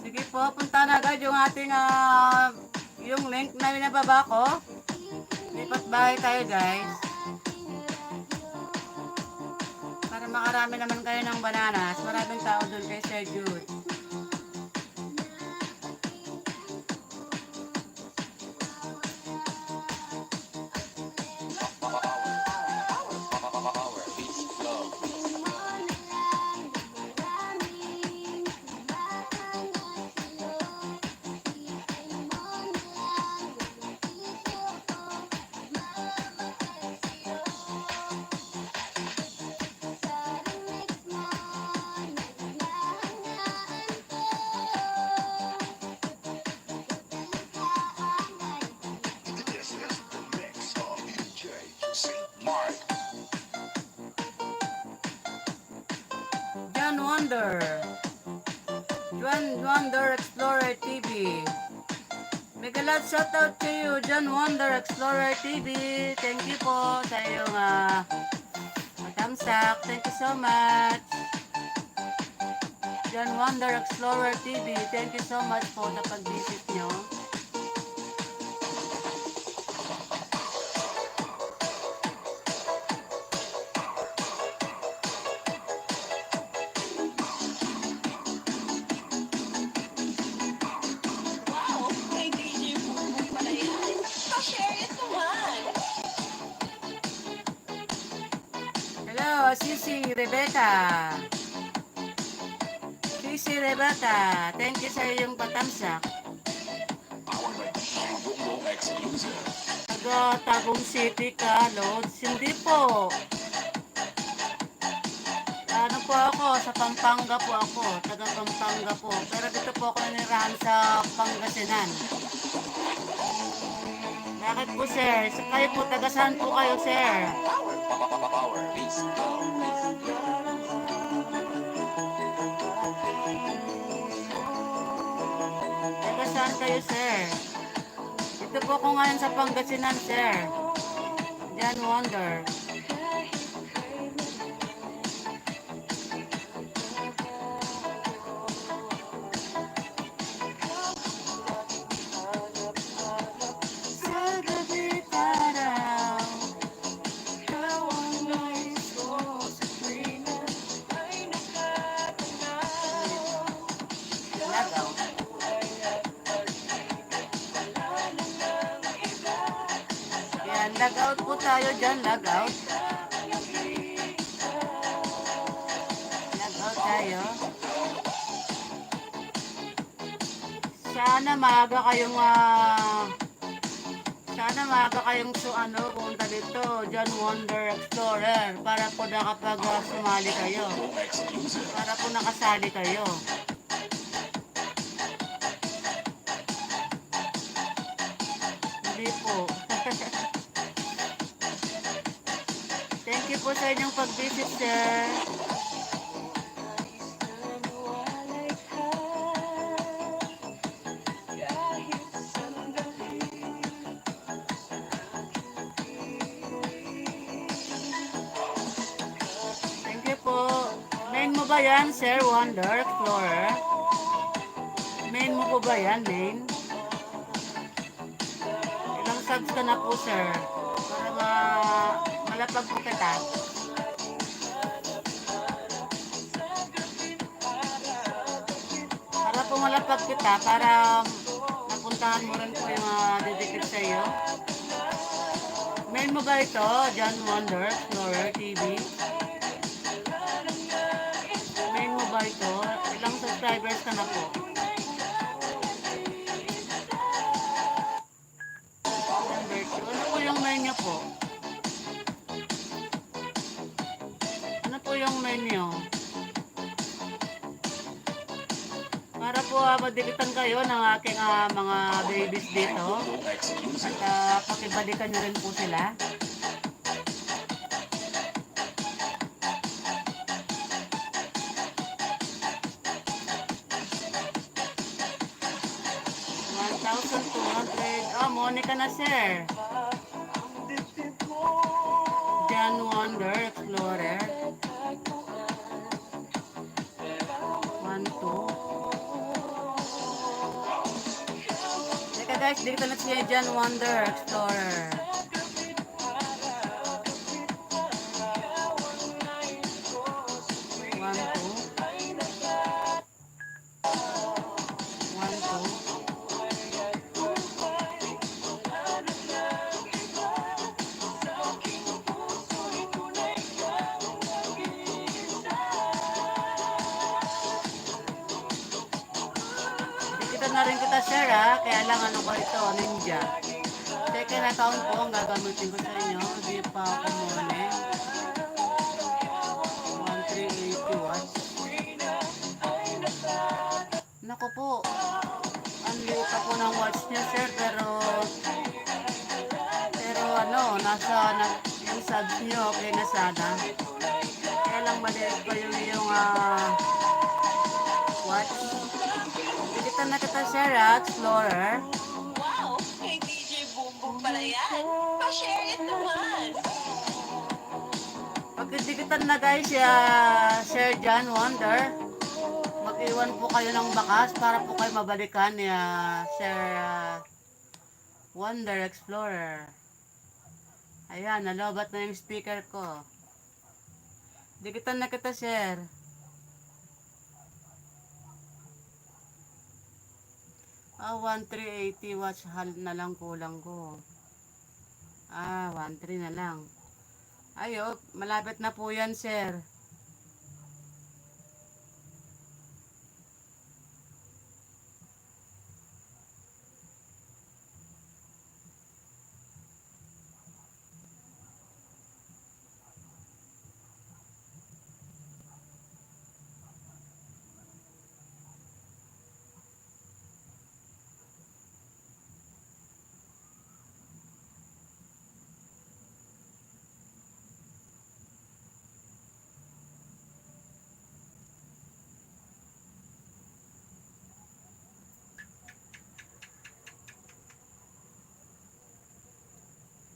Speaker 1: Sige po, punta na agad yung ating yung link na binababa ko. Lipat bahay tayo guys. Para makarami naman kayo ng bananas. Maraming tao doon kay Sir Jude.
Speaker 3: Power beats flow. This is the mix of DJ St. Mark.
Speaker 1: John Wonder. John Wonder Explorer TV. Mega love shout out to you, John Wonder Explorer TV. Thank you po sa iyong matamsak. Thank you so much. John Wonder Explorer TV. Thank you so much po sa pag-visit nyo.
Speaker 5: Wow! Kay DJ Bumbong pala yan. Pa-share it naman!
Speaker 1: Hello, Sisi Rebecca. Sisi Rebecca, thank you sa iyong patamsak.
Speaker 3: Powered by DJ Bongbong Exclusive.
Speaker 1: Taga Tagum City ka, Lods? Hindi po. Ano po ako, sa Pampanga po ako. Taga Pampanga po. Pero dito po ako nanirahan sa Pangasinan. Bakit po, sir? Sa kayo po, taga saan po kayo, sir?
Speaker 3: Power beats flow.
Speaker 1: Taga saan kayo, sir? Dito po ako ngayon sa Pangasinan, sir. John Wonder. Sa gabi parang ikaw ang nais ko sa tuwina ay nakatanaw. Lagaw. Yan, log-out po tayo dyan, log-out. Log-out tayo. Sana maaga kayong pumunta dito, John Wonder Explorer, para po nakapag sumali kayo.
Speaker 3: Bongbong Exclusive.
Speaker 1: Para po nakasali kayo. Hindi po. Thank you po sa inyong pag-visit, sir. Thank you po. Main mo ba yan, Sir Wonder Explorer? Main mo po ba yan, main? Ilang subs ka na po, sir? Para malapag po kita. Para po malapag kita, para napuntahan mo rin po yung didikit sa iyo. Main mo ba ito, John Wonder Explorer TV? Main mo ba ito? Ilang subscribers ka na po? Number 2. Ano po yung main niyo po? Ano po yung main niyo? Para po madikitan kayo ng aking mga babies dito. At pakibalikan nyo rin po sila. $1,200. Oh, Monica na, sir. John Wonder Explorer. 1, 2. Teka guys, dito na siya John Wonder Explorer. 1, 2. 1, 2. Dikita na rin kita, sir, kaya lang ano ko ito, Ninja. Second account po ang gagamitin ko sa inyo. Hindi pa ako muna. 1380 watts. Naku po. Ang liit pa po ng watch niya, sir, pero yung subs niyo, okay na sana. Kaya lang maliit pa yung watch. Dikita na kita, sir, Explorer.
Speaker 5: Wow! Kay DJ Boom Boom pala yan. Pa-share it naman.
Speaker 1: Pagdidikitan na guys, Sir John Wonder, mag-iwan po kayo ng bakas para po kayo mabalikan ni Sir Wonder Explorer. Ayan, nalobat na yung speaker ko. Dikitan na kita, sir. 1380 watts na lang kulang ko. 13 na lang. Ayo, malapit na po yan, sir.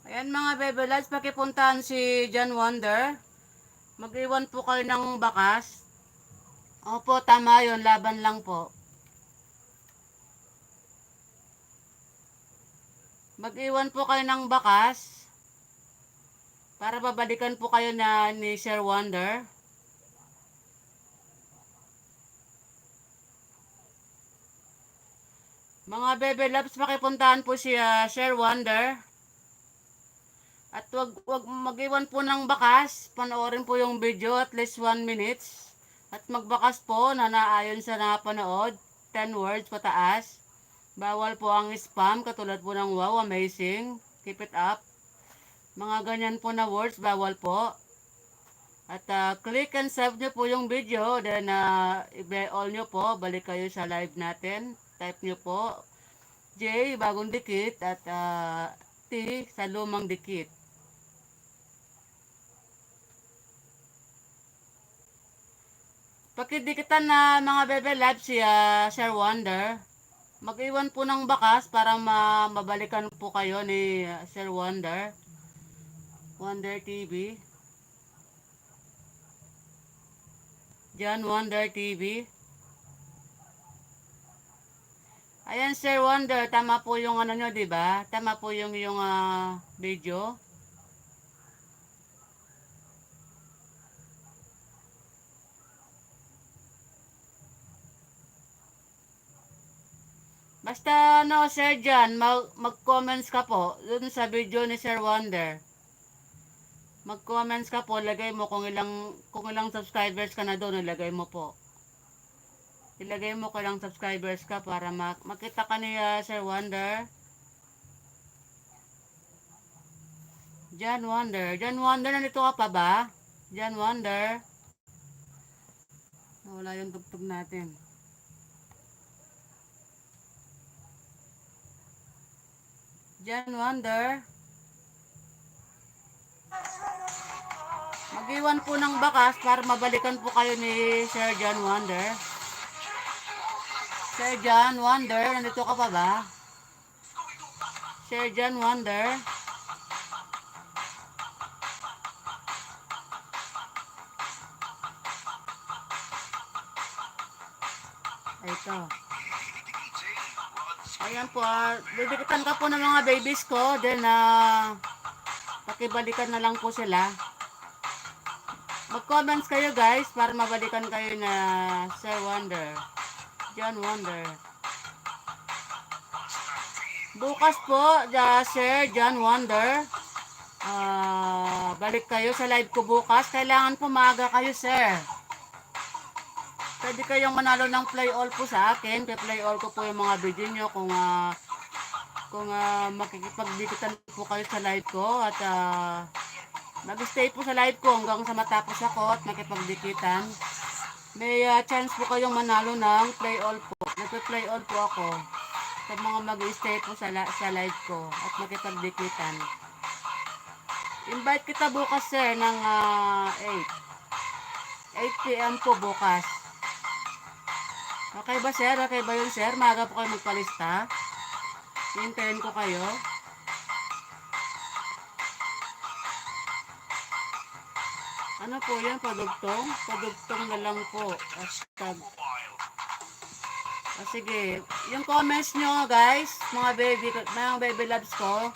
Speaker 1: Ayan mga bebe lads, pakipuntahan si John Wonder. Mag-iwan po kayo ng bakas. Opo, tama yun, laban lang po. Mag-iwan po kayo ng bakas para babalikan po kayo ni Sir Wonder. Mga bebe loves, pakipuntahan po si Sir Wonder. At wag mag-iwan po ng bakas. Panoorin po yung video at least 1 minutes. At magbakas po na naayon sa napanood. 10 words pataas. Bawal po ang spam katulad po ng wow, amazing, keep it up. Mga ganyan po na words, bawal po. At click and save nyo po yung video. Then all nyo po, balik kayo sa live natin. Type nyo po J, bagong dikit, at T, sa lumang dikit. Pakidikitan na mga bebe live si Sir Wonder. Mag-iwan po ng bakas para mabalikan po kayo ni Sir Wonder. Wonder TV. John Wonder TV. Ayan Sir Wonder, tama po yung ano nyo, diba? Tama po yung video. Basta Sir John, mag-comments ka po dun sa video ni Sir Wonder. Mag-comments ka po, lagay mo kung ilang subscribers ka na doon, ilagay mo po. Ilagay mo kung ilang subscribers ka para makita ka ni Sir Wonder. John Wonder. John Wonder, nandito ka pa ba? John Wonder. Wala yung tugtog natin. John Wonder. Mag-iwan po ng bakas para mabalikan po kayo ni Sir John Wonder. Sir John Wonder, nandito ka pa ba? Sir John Wonder. Ito. Ayan po, didikitan ka po ng mga babies ko. Then, pakibalikan na lang po sila. Mag-comments kayo guys para mabalikan kayo na Sir Wonder. John Wonder. Bukas po, Sir John Wonder. Balik kayo sa live ko bukas. Kailangan po maaga kayo, sir. Pwede kayong manalo ng play all po sa akin. Play all ko po yung mga video nyo kung makikipagdikitan po kayo sa live ko at mag-stay po sa live ko hanggang sa matapos ako at makipagdikitan. May chance po kayong manalo ng play all po. Nagpe-play all po ako sa mga mag-stay po sa live ko at makipagdikitan. Invite kita bukas, sir, ng 8 p.m. po bukas. Okay ba, sir? Okay ba yun, sir? Maaga po kayo magpalista. Hintayin ko kayo. Ano po yan? Padugtong? Padugtong na lang po. Hashtag. Sige. Yung comments nyo, guys, mga baby loves ko,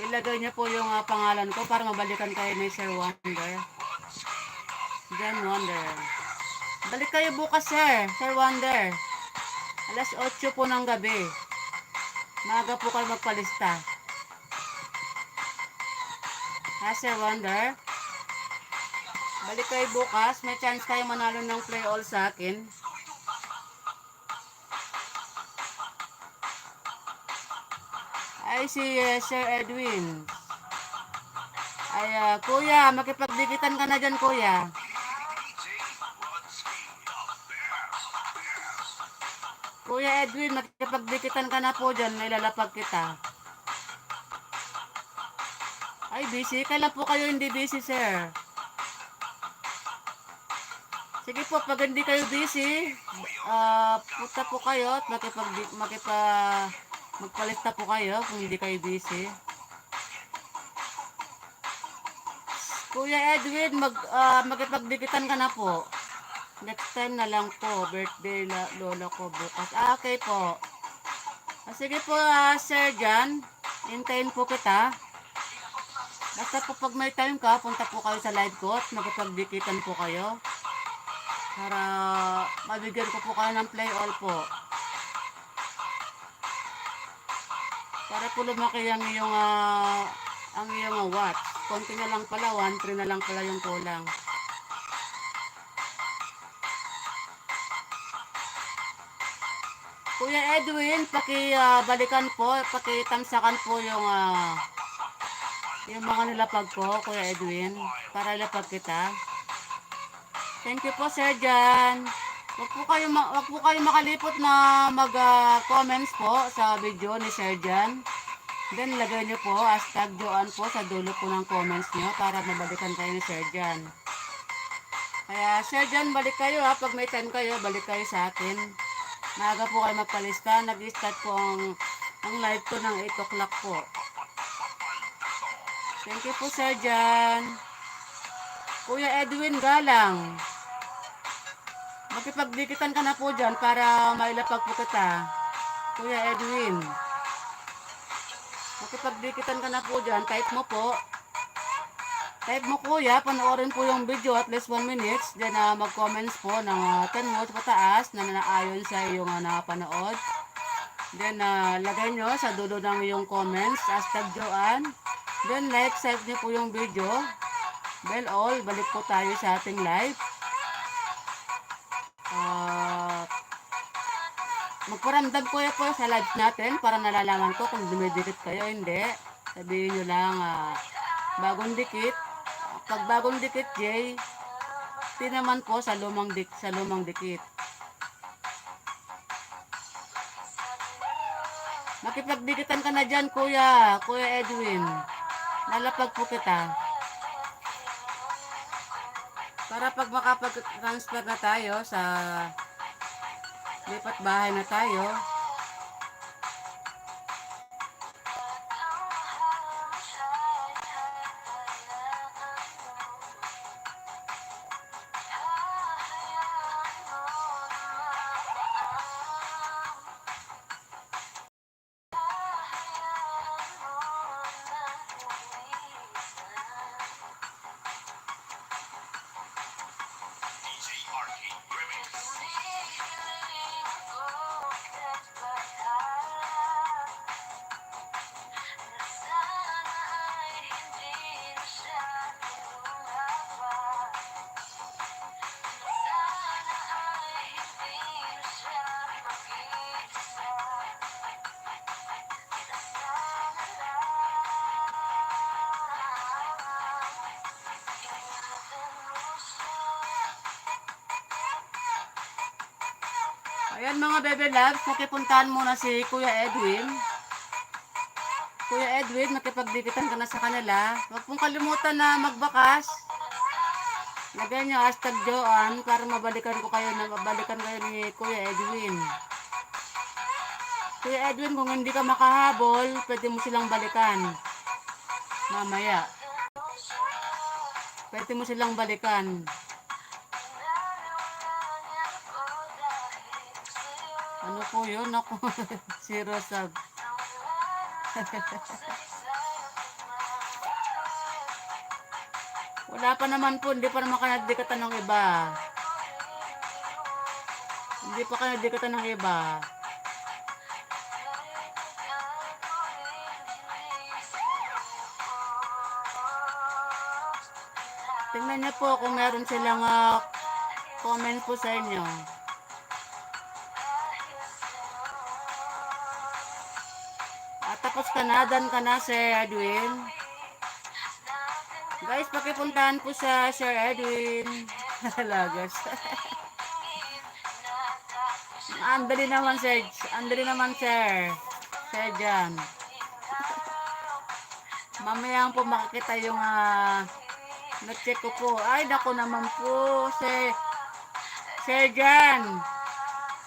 Speaker 1: ilagay niyo po yung pangalan ko para mabalikan kayo ni Sir Wonder. John Wonder. Balik kayo bukas, sir. Sir Wonder. Alas 8 po ng gabi. Maaga po kayo magpalista. Ha, Sir Wonder? Balik kayo bukas. May chance kayo manalo ng play all sa akin. Ay, si Sir Edwin. Ay, kuya, makipagdikitan ka na dyan, kuya. Kuya Edwin, makipagdikitan ka na po dyan. May lalapag kita. Ay, busy. Kailan po kayo hindi busy, sir? Sige po, pag hindi kayo busy, punta po kayo at magpalista po kayo kung hindi kayo busy. Kuya Edwin, makipagdikitan ka na po. Next time na lang po. Birthday lola ko bukas. Okay po. Sige po, Sir John. Hintayin po kita. Basta po pag may time ka, punta po kayo sa live ko at makipagdikitan po kayo. Para mabigyan ko po kayo ng play all po. Para po lumaki ang iyong watch. Konti na lang pala, 1-3 na lang pala yung kulang. Kuya Edwin, balikan po, pakitamsakan po yung mga nilapag ko, Kuya Edwin, para ilapag kita. Thank you po, Sir John. Wag po kayo makalipot na mag-comments po sa video ni Sir John. Then, lagay nyo po, hashtag Joan po sa dulo po ng comments nyo para mabalikan kayo ni Sir John. Kaya, Sir John, balik kayo ha. Pag may time kayo, balik kayo sa akin. Maaga po kayo magpalista. Nag-start po ang live ko ng 8 o'clock po. Thank you po, Sir John. Kuya Edwin Galang. Makipagdikitan ka na po dyan para mailapag po kita. Kuya Edwin. Makipagdikitan ka na po dyan. Type mo po. Type mo, kuya, panoorin po yung video at least 1 minutes. Then mag-comments po ng 10 words pataas na naayon sa iyong napanood. Then lagay nyo sa dulo ng iyong comments, hashtag Joan. Then like, save nyo po yung video. Bell all, balik po tayo sa ating live. Magparamdam ko po sa live natin para nalalaman ko kung dumidikit kayo, hindi. Sabihin nyo lang, bagong dikit. Pag bagong dikit, Jay, naman po sa lumang dikit. Makipagdikitan ka na dyan, kuya. Kuya Edwin. Lalapag po kita. Para pag makapag-transfer na tayo sa lipat bahay na tayo. Ayan mga bebe loves, makipuntahan muna si Kuya Edwin. Kuya Edwin, makipagdikitan ka na sa kanila. Huwag pong kalimutan na magbakas. Lagyan nyo hashtag Joan para mabalikan kayo ni Kuya Edwin. Kuya Edwin, kung hindi ka makahabol, pwede mo silang balikan. Mamaya. Pwede mo silang balikan. Ano po yun? Ako, zero sub. Wala pa naman po, hindi pa naman kayo nagdikatan ng iba. Hindi pa kayo nagdikatan ng iba. Tingnan niyo po kung meron silang comment po sa inyo. Tapos ka na, done ka na, Sir Edwin. Guys, pakipuntahan po sa Sir Edwin. Lagas. Andali naman, Sir. Andali naman, Sir. Sir Jan. Mamaya po makikita yung na-check ko po. Ay, dako naman po, Sir Jan.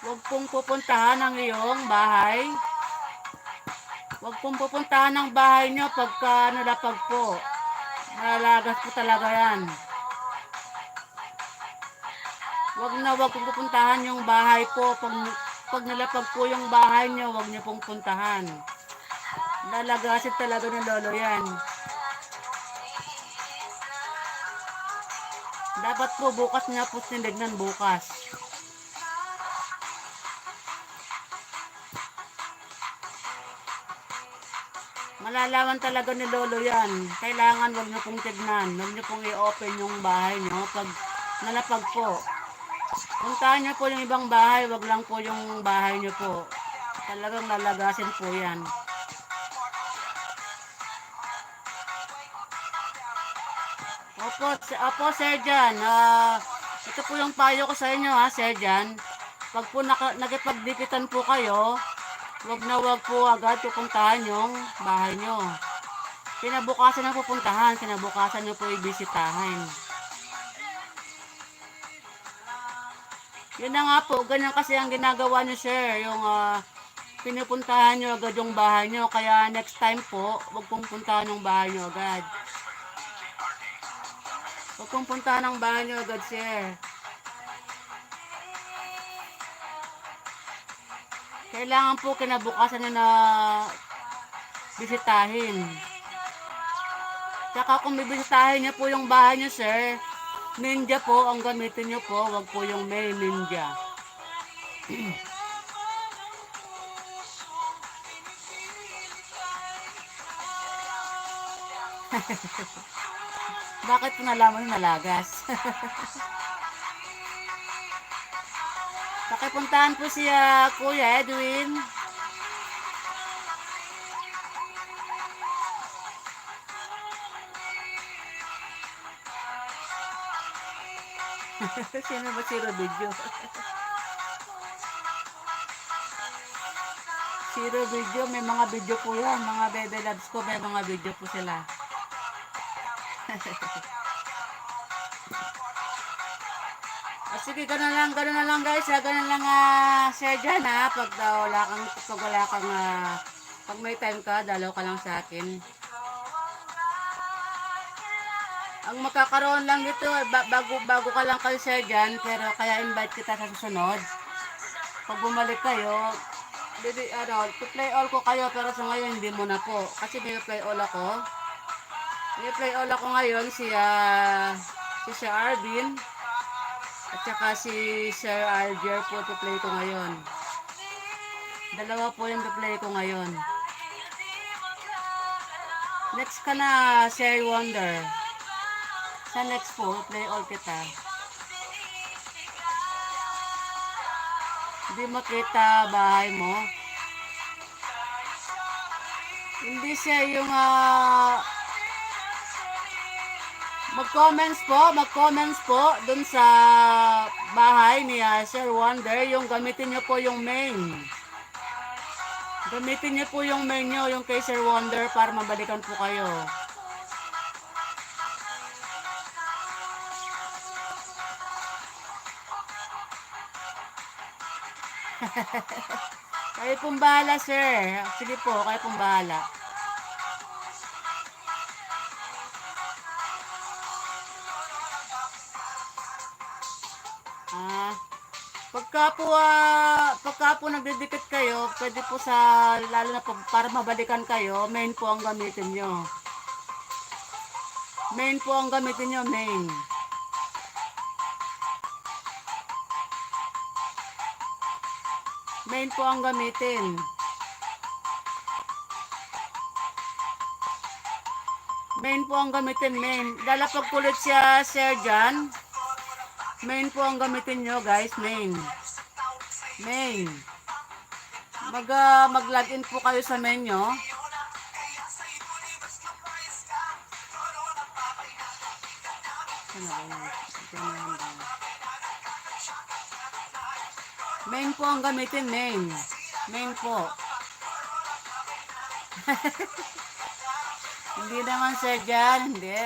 Speaker 1: Huwag pong pupuntahan ang iyong bahay. Huwag pong pupuntahan ng bahay nyo pagka nalapag po. Nalagas po talaga yan. Huwag pong pupuntahan yung bahay po. Pag nalapag po yung bahay nyo, huwag nyo pong puntahan. Lalagasin talaga ng lolo yan. Dapat po bukas nga po sinignan bukas. Malalaman talaga ni lolo yan. Kailangan wag nyo pong tignan. Wag nyo pong i-open yung bahay nyo pag nalapag po. Puntahan nyo po yung ibang bahay. Wag lang po yung bahay nyo po. Talagang lalagasin po yan. Opo, Sir Jan. Ito po yung payo ko sa inyo, Sir Jan. Pag po nagipagdikitan po kayo, wag po agad pupuntahan yung bahay nyo. Kinabukasan na pupuntahan, kinabukasan nyo po ibisitahin. Yun na nga po, ganyan kasi ang ginagawa nyo, sir. Yung pinupuntahan nyo agad yung bahay nyo. Kaya next time po, wag pong puntahan yung bahay nyo agad. Wag pong puntahan ang bahay nyo agad, sir. Kailangan po kinabukasan nyo na bisitahin. Tsaka kung bibisitahin nyo po yung bahay nyo, sir, ninja po ang gamitin nyo po, wag po yung may ninja. Bakit po nalaman yung nalagas? Pakipuntahan po siya, Kuya Edwin. Sino ba si Rodrigo? Zero video, may mga video po yan. Mga bebe loves ko, may mga video po sila. Sige, ganun na lang guys, ha? Ganun lang share dyan ha, pag wala kang, pag may time ka, dalaw ka lang sa akin. Ang makakaroon lang dito, bago ka lang kayo share dyan, pero kaya invite kita sa susunod. Pag bumalik kayo, play all ko kayo, pero sa ngayon hindi mo na po. Kasi may play all ako. May play all ako ngayon, si Sir Arvin. At saka si Sir Arger po play ko ngayon. Dalawa po yung play ko ngayon. Next ka na, Sir Wonder. Sa next po, play all kita. Hindi makita bahay mo. Hindi siya yung mag-comments po dun sa bahay ni Sir Wonder, yung gamitin niyo po yung main. Gamitin niyo po yung main niyo, yung kay Sir Wonder, para mabalikan po kayo. Kayo pong bahala, sir. Sige po, kayo pong bahala. Pagka po nagdidikit kayo, pwede po lalo na po, para mabalikan kayo, main po ang gamitin nyo. Main po ang gamitin nyo, main. Main po ang gamitin. Main po ang gamitin, main. Lalapag kulit siya, sir, dyan. Main po ang gamitin nyo, guys, main. Main. Mag-login po kayo sa main nyo. Main po ang gamitin, main. Main po. Hindi naman sir dyan, hindi.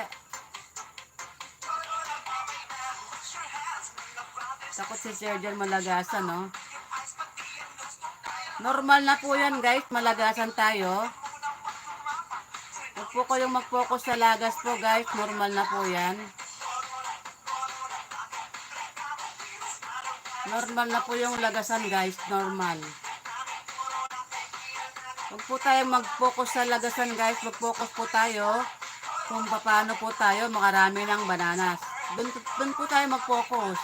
Speaker 1: Takot si sir dyan malagasan, no? Normal na po yan, guys, malagasan tayo. Huwag po kayong mag-focus sa lagas po, guys. Normal na po yan. Normal na po yung lagasan, guys. Normal. Huwag po tayo mag-focus sa lagasan, guys. Mag-focus po tayo kung paano po tayo makarami ng bananas. Doon po tayo mag-focus.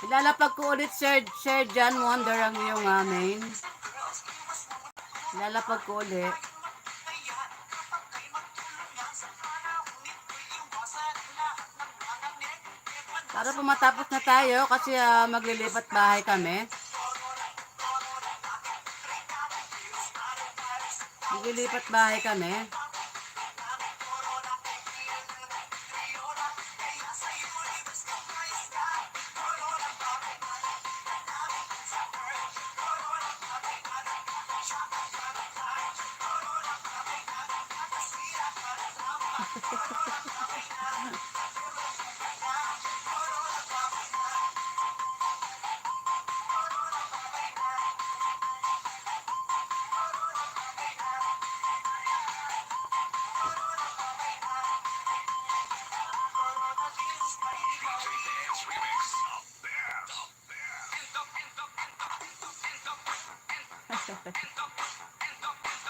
Speaker 1: Ilalapag ko ulit, Sir John Wonder, ang iyong main. Ilalapag ko ulit. Para po matapos na tayo kasi maglilipat bahay kami. Maglilipat bahay kami.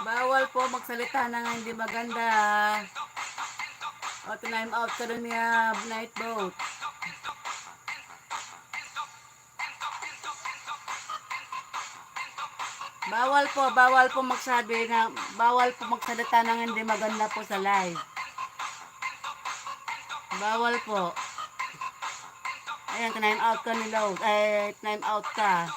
Speaker 1: Bawal po magsalita ng hindi maganda. O, time out ka rin niya, night boat. Bawal po magsabi na, bawal po magsalita ng hindi maganda po sa live. Bawal po. Ayan, time out ka ni Lord. Time out ka.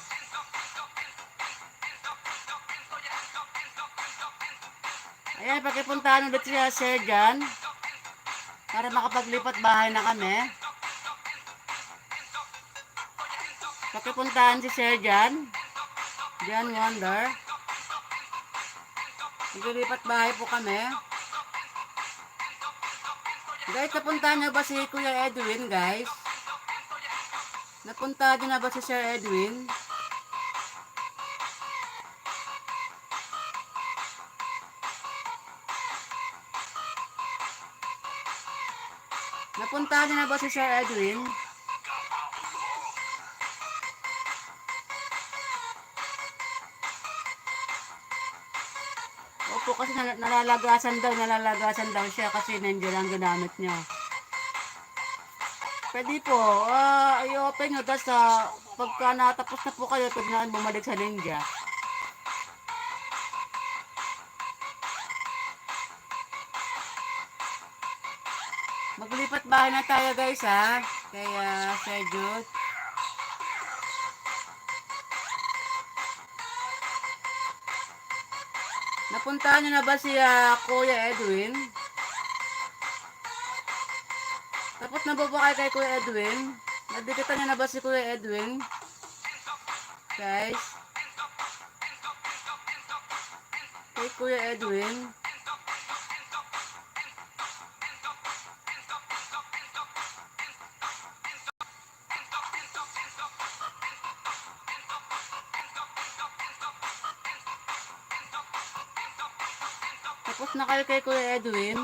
Speaker 1: Ayan, pakipuntahan ulit siya, sir, dyan. para makapaglipat bahay na kami. Pakipuntahan si Sir Jan Wonder. Maglilipat bahay po kami. Guys, napuntahan niyo ba si Kuya Edwin, guys? Napuntahan niyo na ba si Sir Edwin? Napuntahan niyo na ba si Sir Edwin? Opo, kasi nalalagasan daw siya kasi nandiyan ang ginamit niya. Pwede po, i-open nyo, tapos pagka natapos na po kayo, pwede na bumalik sa Ninja. Maglipat bahay na tayo, guys, ha? Kaya, Sir Jude. Napuntahan nyo na ba si Kuya Edwin? Tapos na ba kayo kay Kuya Edwin? Nagdikitan nyo na ba si Kuya Edwin? Guys? Kay Kuya Edwin? Tapos na kayo kay Kuya Edwin?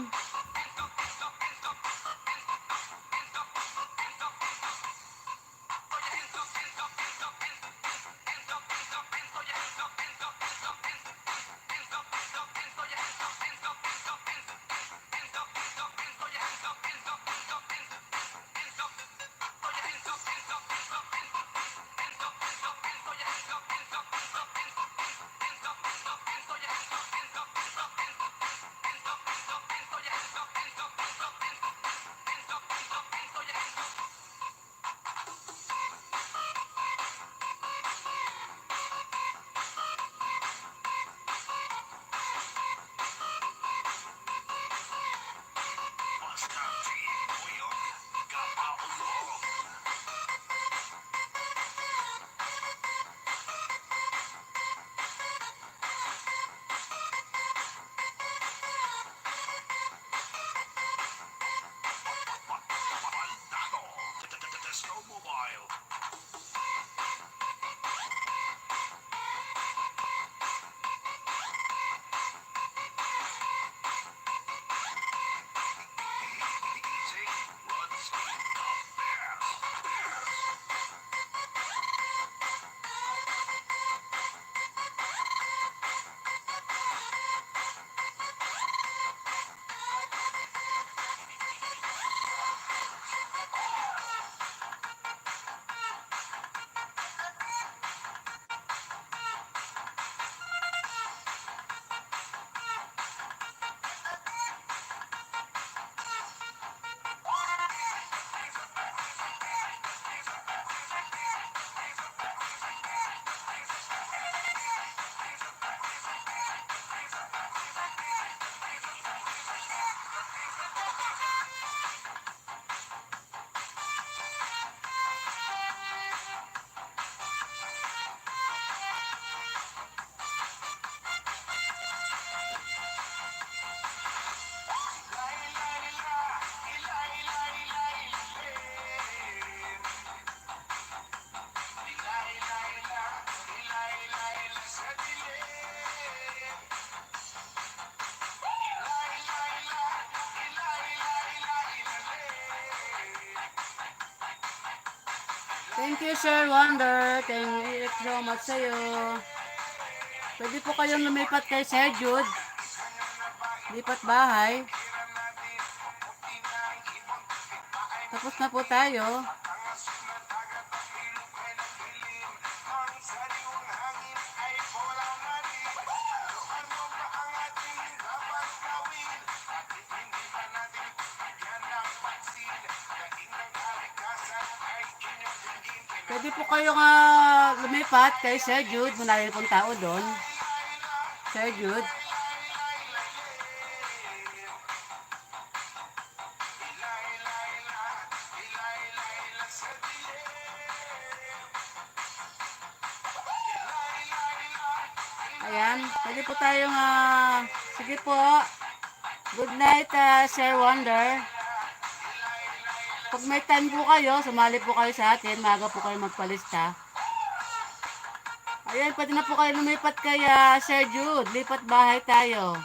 Speaker 3: Snowmobile. Easy, run, speed, come fast.
Speaker 1: Thank you, Sir Wonder. Thank you so much sa'yo. Pwede po kayong lumipat kay Sir Jude. Lipat bahay. Tapos na po tayo. Pwede po kayong lumipat kay Sir Jude. Marami pong tao doon. Sir Jude. Ayan, pwede po tayong, sige po. Good night, Sir Wonder. Pag may time po kayo, sumali po kayo sa akin. Maaga po kayo magpalista. Ayan, pwede na po kayo lumipat kay Sir Jude. Lipat bahay tayo.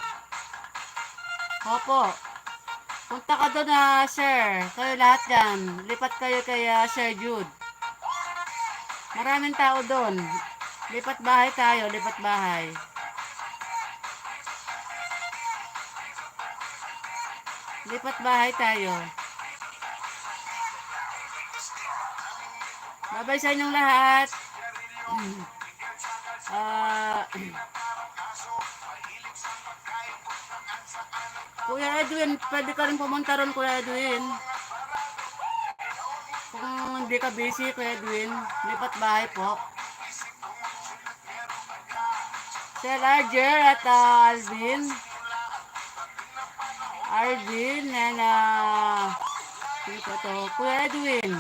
Speaker 1: Opo. Punta ka doon sir. Kayo lahat dyan. Lipat kayo kay Sir Jude. Maraming tao doon. Lipat bahay tayo. Lipat bahay. Lipat bahay tayo. Bye-bye sa inyong lahat. Kuya Edwin, pwede ka rin pumunta ron, Kuya Edwin. Kung hindi ka busy, Kuya Edwin, lipat bahay po. Sir Arger at Alvin. Alvin and dito to. Kuya Edwin.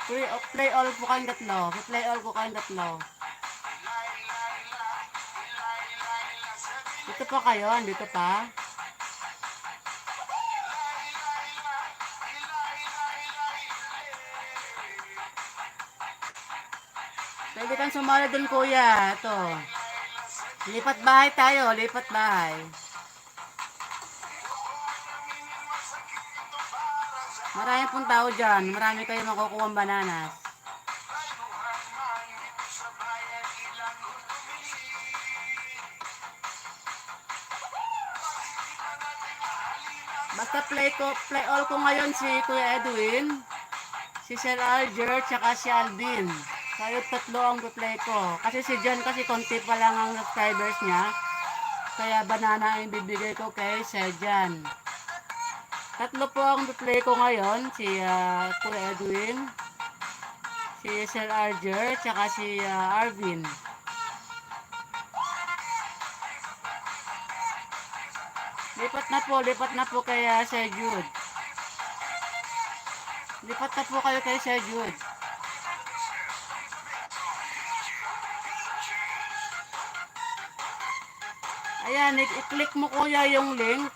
Speaker 1: Play all po kayong tatlo. Play all po kayong tatlo. Dito pa kayo, dito pa. Pwede kang sumali dun, kuya. Ito. Lipat bahay tayo. Lipat bahay. Marami pong tao dyan. Marami kayo makukuha bananas. Basta play all ko ngayon si Kuya Edwin, si Sir Alger, tsaka si Alvin. Kayo tatlo ang play ko. Kasi si John kasi konti pa lang ang subscribers niya. Kaya banana ang bibigay ko kay Sir John. Tatlo po ang play ko ngayon. Si Kuya Edwin, si Sir Alger, tsaka si Arvin. Lipat na po kay Sir Jude. Lipat na po kayo kay Sir Jude. Ayan, i-click mo kuya yung link.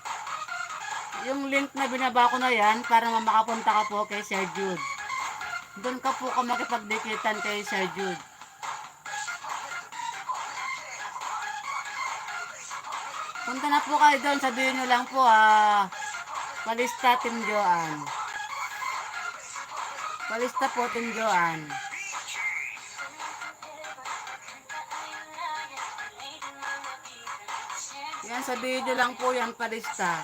Speaker 1: Yung link na binaba ko na yan para makapunta ka po kay Sir Jude. Doon ka po ka makipagdikitan kay Sir Jude. Punta na po kayo doon, sabihin nyo lang po palista Team Joan. Palista po Team Joan. Yan, sabihin nyo lang po yan, palista.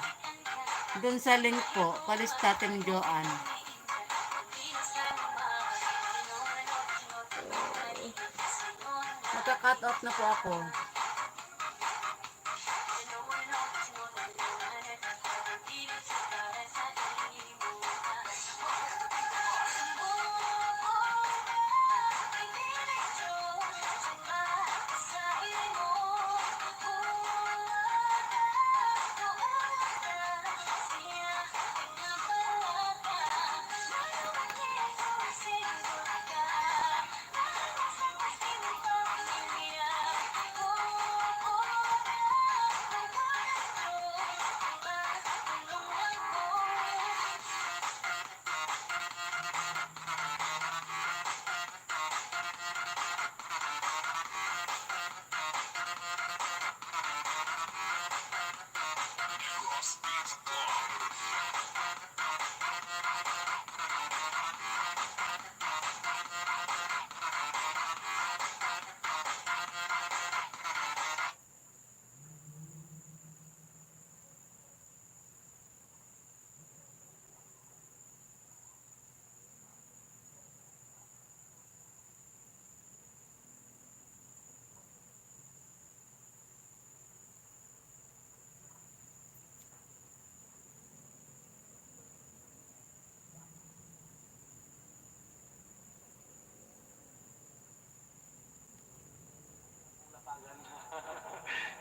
Speaker 1: Doon sa link po, palista Team Joan. Magka-cut off na po ako.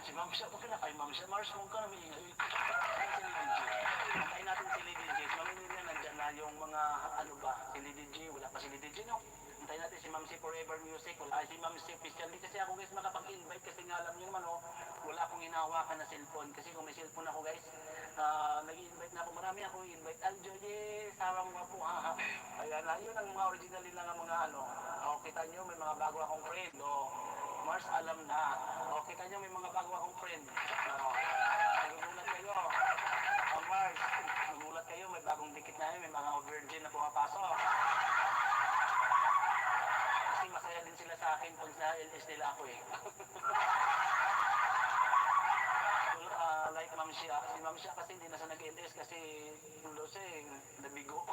Speaker 6: Si Ma'am Siya, huwag ka na kay Ma'am Siya. Mars, huwag ka na may ingay. Kain natin si Lady J. Si Ma'am Nina, nandyan na yung mga, ano ba, si Lady J. Wala pa si Lady J, no? Hintayin natin si Ma'am si Forever Music. Wala si Ma'am si Official. Hindi kasi ako guys makapag-invite kasi nga alam niyo naman oh, wala akong hinahawakan na cellphone. Kasi kung may cellphone ako guys, nag-invite na ako. Marami ako invite. Aljo, yes, sarang mga po. Ayan na, yun ang mga original lang ang mga ano. O, kita nyo, may mga bago akong friend. O, Mars, alam na. O, kita nyo, may mga bago akong friend. Nagugulat kayo. O, Mars, nagugulat kayo, may bagong dikit na yun, may mga virgin na pumapasok. Kasi masaya din sila sa akin pag sa LS nila ako eh. Like Ma'am Shia, si Ma'am Shia kasi hindi na siya nag-LS kasi lulo siya eh, nabigo.